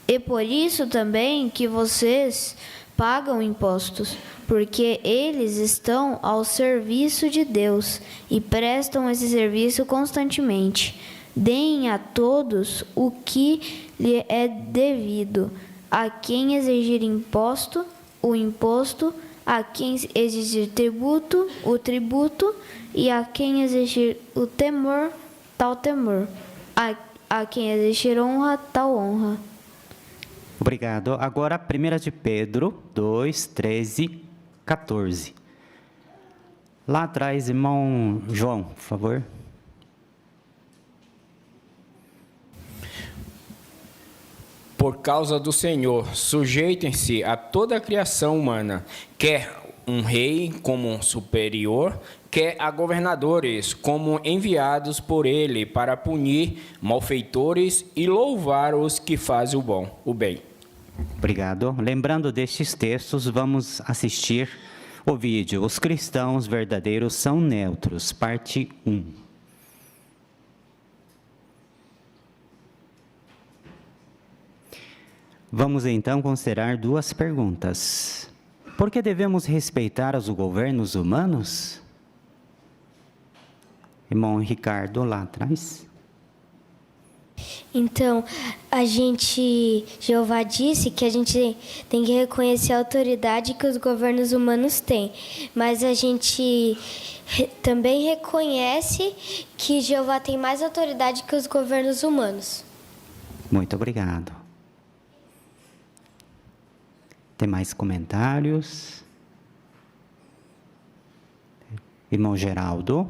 E por isso também que vocês pagam impostos, porque eles estão ao serviço de Deus e prestam esse serviço constantemente. Deem a todos o que lhe é devido. A quem exigir imposto, o imposto; a quem exigir tributo, o tributo; e a quem exigir o temor, tal temor; a quem exigir honra, tal honra. Obrigado. Agora, 1 de Pedro 2, 13, 14. Lá atrás, irmão João, por favor. Por causa do Senhor, sujeitem-se a toda a criação humana, quer um rei como um superior, quer a governadores como enviados por ele para punir malfeitores e louvar os que fazem o bem. Obrigado. Lembrando destes textos, vamos assistir o vídeo Os Cristãos Verdadeiros São Neutros, parte 1. Vamos então considerar duas perguntas. Por que devemos respeitar os governos humanos? Irmão Ricardo, lá atrás. Então, Jeová disse que a gente tem que reconhecer a autoridade que os governos humanos têm, mas a gente também reconhece que Jeová tem mais autoridade que os governos humanos. Muito obrigado. Tem mais comentários? Irmão Geraldo.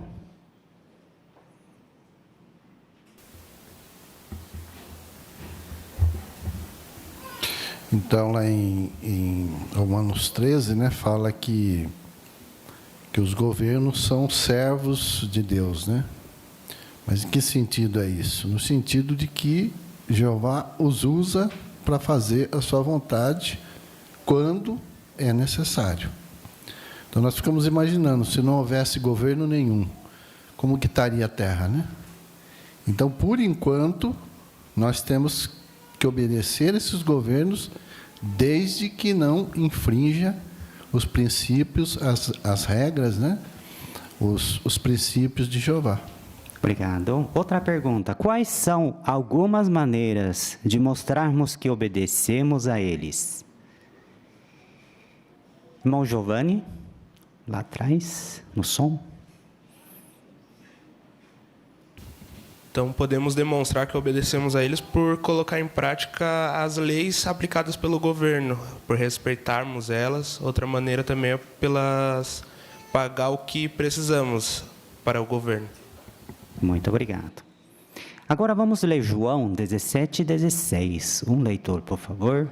Então, lá em Romanos 13, né, fala que os governos são servos de Deus, né? Mas em que sentido é isso? No sentido de que Jeová os usa para fazer a sua vontade quando é necessário. Então, nós ficamos imaginando, se não houvesse governo nenhum, como que estaria a Terra, né? Então, por enquanto, nós temos que obedecer esses governos, desde que não infrinja os princípios, as regras, né? Os princípios de Jeová. Obrigado. Outra pergunta. Quais são algumas maneiras de mostrarmos que obedecemos a eles? Irmão Giovanni, lá atrás, no som. Então, podemos demonstrar que obedecemos a eles por colocar em prática as leis aplicadas pelo governo, por respeitarmos elas. Outra maneira também é pelas pagar o que precisamos para o governo. Muito obrigado. Agora vamos ler João 17 e 16. Um leitor, por favor.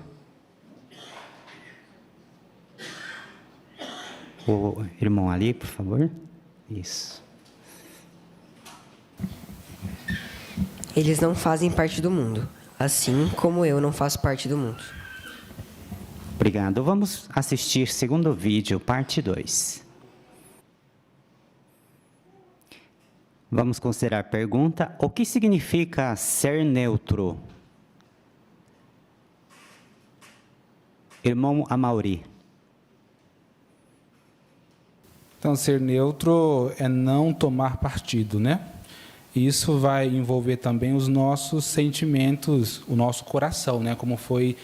O irmão ali, por favor. Isso. Eles não fazem parte do mundo, assim como eu não faço parte do mundo. Obrigado. Vamos assistir segundo vídeo, parte 2. Vamos considerar a pergunta: o que significa ser neutro? Irmão Amauri. Então, ser neutro é não tomar partido, né? Isso vai envolver também os nossos sentimentos, o nosso coração, né? Como foi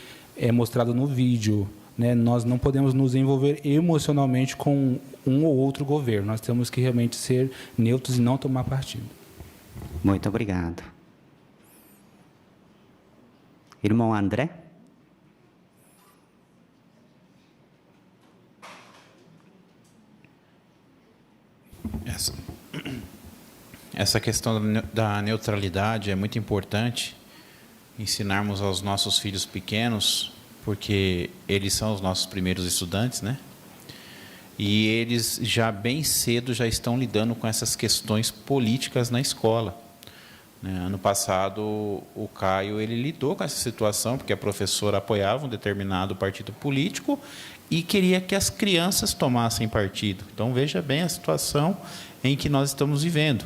mostrado no vídeo, né? Nós não podemos nos envolver emocionalmente com um ou outro governo. Nós temos que realmente ser neutros e não tomar partido. Muito obrigado. Irmão André? Essa questão da neutralidade é muito importante ensinarmos aos nossos filhos pequenos, porque eles são os nossos primeiros estudantes, né? E eles já bem cedo já estão lidando com essas questões políticas na escola. Ano passado, o Caio ele lidou com essa situação, porque a professora apoiava um determinado partido político e queria que as crianças tomassem partido. Então, veja bem a situação em que nós estamos vivendo.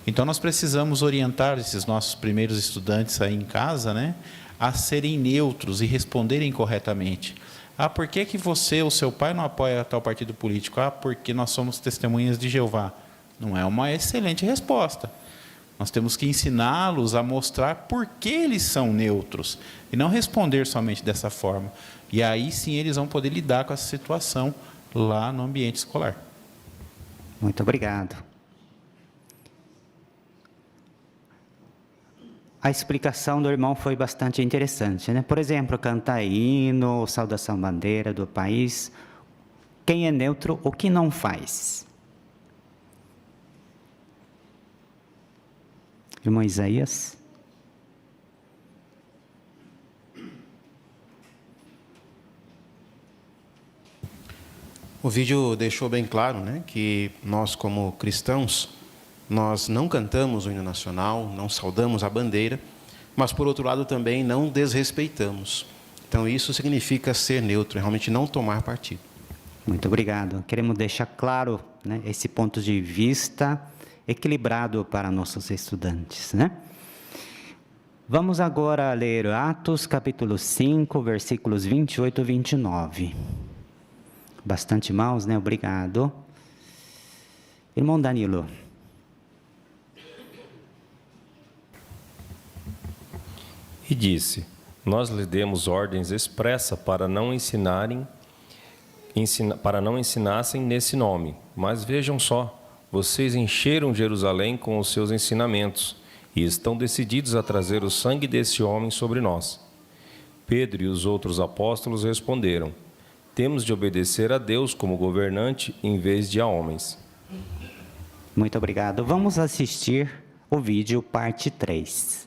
Então, nós precisamos orientar esses nossos primeiros estudantes aí em casa, né, a serem neutros e responderem corretamente. Por que você ou seu pai não apoia tal partido político? Porque nós somos testemunhas de Jeová. Não é uma excelente resposta. Nós temos que ensiná-los a mostrar por que eles são neutros e não responder somente dessa forma. E aí sim eles vão poder lidar com essa situação lá no ambiente escolar. Muito obrigado. A explicação do irmão foi bastante interessante, né? Por exemplo, cantar hino, saudação bandeira do país. Quem é neutro, o que não faz? Irmão Isaías? O vídeo deixou bem claro, né, que nós, como cristãos, nós não cantamos o hino nacional, não saudamos a bandeira, mas, por outro lado, também não desrespeitamos. Então, isso significa ser neutro, realmente não tomar partido. Muito obrigado. Queremos deixar claro, né, esse ponto de vista equilibrado para nossos estudantes, né? Vamos agora ler Atos, capítulo 5, versículos 28 e 29. Bastante maus, né? Obrigado. Irmão Danilo. E disse: nós lhe demos ordens expressa para não ensinassem nesse nome. Mas vejam só, vocês encheram Jerusalém com os seus ensinamentos e estão decididos a trazer o sangue desse homem sobre nós. Pedro e os outros apóstolos responderam: temos de obedecer a Deus como governante em vez de a homens. Muito obrigado. Vamos assistir o vídeo parte 3.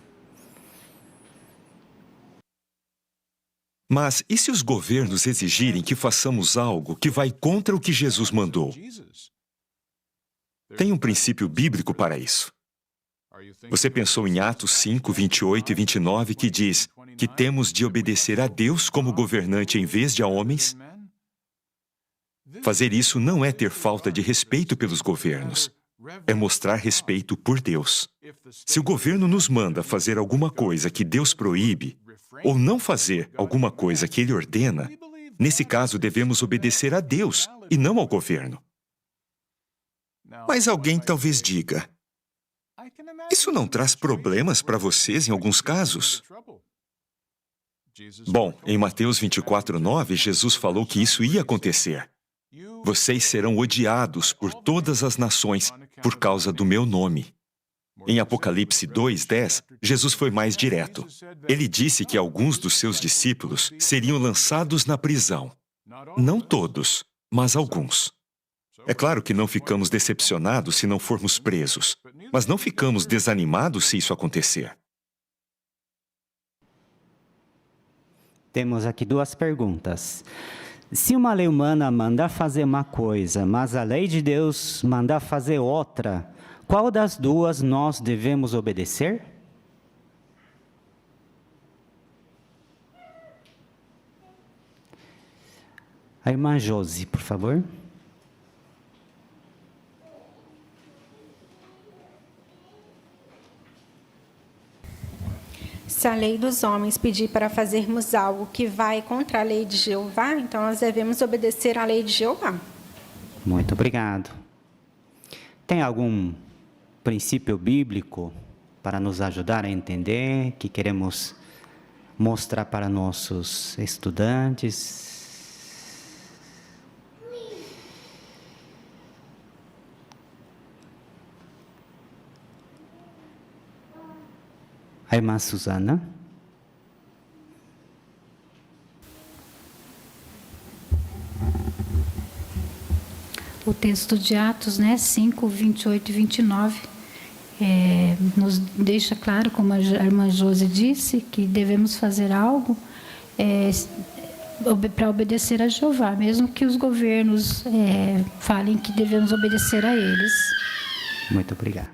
Mas e se os governos exigirem que façamos algo que vai contra o que Jesus mandou? Tem um princípio bíblico para isso. Você pensou em Atos 5, 28 e 29, que diz que temos de obedecer a Deus como governante em vez de a homens? Fazer isso não é ter falta de respeito pelos governos, é mostrar respeito por Deus. Se o governo nos manda fazer alguma coisa que Deus proíbe, ou não fazer alguma coisa que Ele ordena, nesse caso devemos obedecer a Deus e não ao governo. Mas alguém talvez diga: isso não traz problemas para vocês em alguns casos? Bom, em Mateus 24:9, Jesus falou que isso ia acontecer. Vocês serão odiados por todas as nações por causa do meu nome. Em Apocalipse 2:10, Jesus foi mais direto. Ele disse que alguns dos seus discípulos seriam lançados na prisão. Não todos, mas alguns. É claro que não ficamos decepcionados se não formos presos, mas não ficamos desanimados se isso acontecer. Temos aqui duas perguntas. Se uma lei humana mandar fazer uma coisa, mas a lei de Deus mandar fazer outra, qual das duas nós devemos obedecer? A irmã Josi, por favor. Se a lei dos homens pedir para fazermos algo que vai contra a lei de Jeová, então nós devemos obedecer à lei de Jeová. Muito obrigado. Tem algum princípio bíblico para nos ajudar a entender, que queremos mostrar para nossos estudantes? A irmã Suzana. o texto de Atos, né, 5, 28 e 29, nos deixa claro, como a irmã Josi disse, que devemos fazer algo para obedecer a Jeová, mesmo que os governos falem que devemos obedecer a eles. Muito obrigado.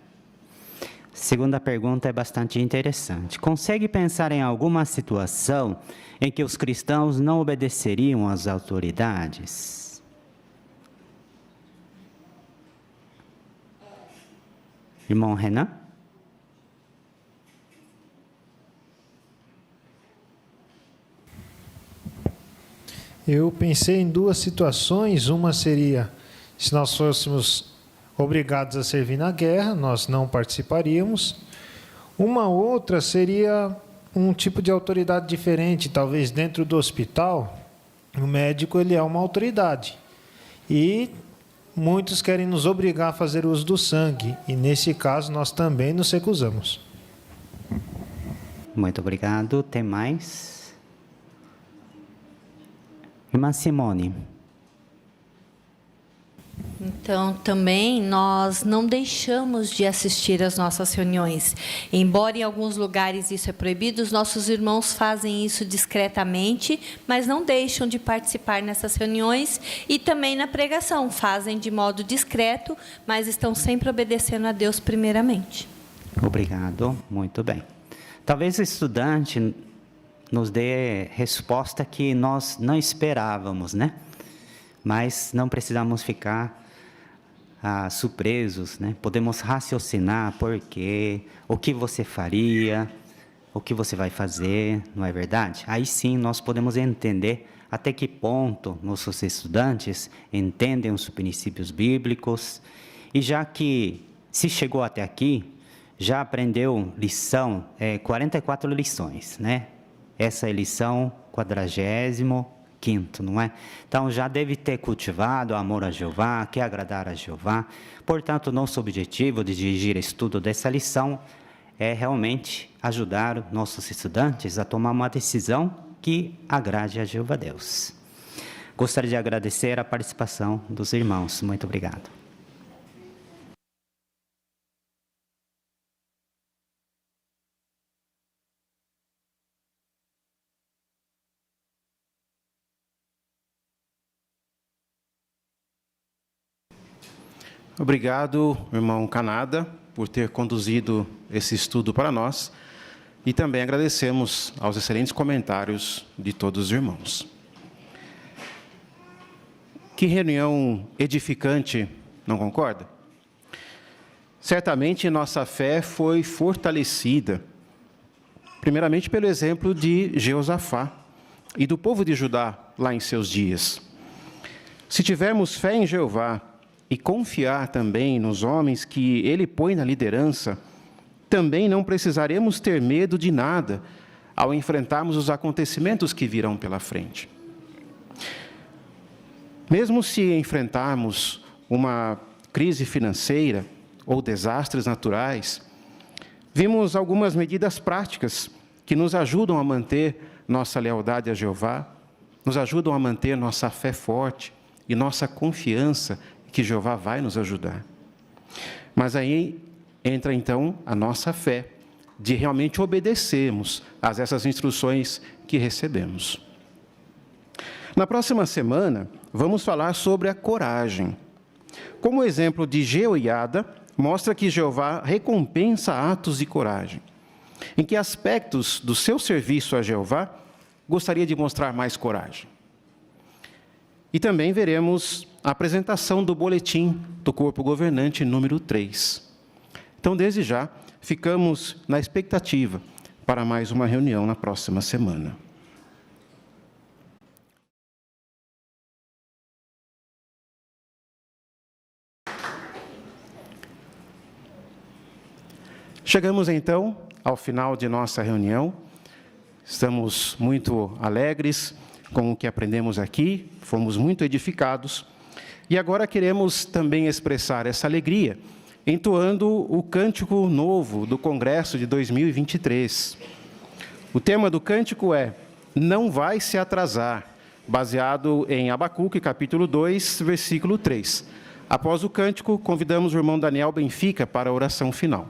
Segunda pergunta é bastante interessante. Consegue pensar em alguma situação em que os cristãos não obedeceriam às autoridades? Irmão Renan? Eu pensei em duas situações. Uma seria, se nós fôssemos obrigados a servir na guerra, nós não participaríamos. Uma outra seria um tipo de autoridade diferente, talvez dentro do hospital, o médico ele é uma autoridade. E muitos querem nos obrigar a fazer uso do sangue, e nesse caso nós também nos recusamos. Muito obrigado. Tem mais? Irmã Simone. Então, também nós não deixamos de assistir às nossas reuniões. Embora em alguns lugares isso é proibido, os nossos irmãos fazem isso discretamente, mas não deixam de participar nessas reuniões e também na pregação. Fazem de modo discreto, mas estão sempre obedecendo a Deus primeiramente. Obrigado, muito bem. Talvez o estudante nos dê resposta que nós não esperávamos, né? Mas não precisamos ficar surpresos, né? Podemos raciocinar por quê, o que você faria, o que você vai fazer, não é verdade? Aí sim nós podemos entender até que ponto nossos estudantes entendem os princípios bíblicos. E já que se chegou até aqui, já aprendeu lição, 44 lições, né? Essa é a lição 45ª, não é? Então, já deve ter cultivado o amor a Jeová, quer agradar a Jeová. Portanto, nosso objetivo de dirigir o estudo dessa lição é realmente ajudar nossos estudantes a tomar uma decisão que agrade a Jeová Deus. Gostaria de agradecer a participação dos irmãos. Muito obrigado. Obrigado, irmão Canada, por ter conduzido esse estudo para nós. E também agradecemos aos excelentes comentários de todos os irmãos. Que reunião edificante, não concorda? Certamente nossa fé foi fortalecida, primeiramente pelo exemplo de Jeosafá e do povo de Judá lá em seus dias. Se tivermos fé em Jeová e confiar também nos homens que Ele põe na liderança, também não precisaremos ter medo de nada ao enfrentarmos os acontecimentos que virão pela frente. Mesmo se enfrentarmos uma crise financeira ou desastres naturais, vimos algumas medidas práticas que nos ajudam a manter nossa lealdade a Jeová, nos ajudam a manter nossa fé forte e nossa confiança que Jeová vai nos ajudar. Mas aí entra então a nossa fé de realmente obedecermos a essas instruções que recebemos. Na próxima semana, vamos falar sobre a coragem. Como o exemplo de Jeoiada mostra que Jeová recompensa atos de coragem. Em que aspectos do seu serviço a Jeová gostaria de mostrar mais coragem? E também veremos a apresentação do boletim do corpo governante número 3. Então, desde já, ficamos na expectativa para mais uma reunião na próxima semana. Chegamos, então, ao final de nossa reunião. Estamos muito alegres com o que aprendemos aqui, fomos muito edificados. E agora queremos também expressar essa alegria, entoando o cântico novo do Congresso de 2023. O tema do cântico é Não Vai Se Atrasar, baseado em Abacuque, capítulo 2, versículo 3. Após o cântico, convidamos o irmão Daniel Benfica para a oração final.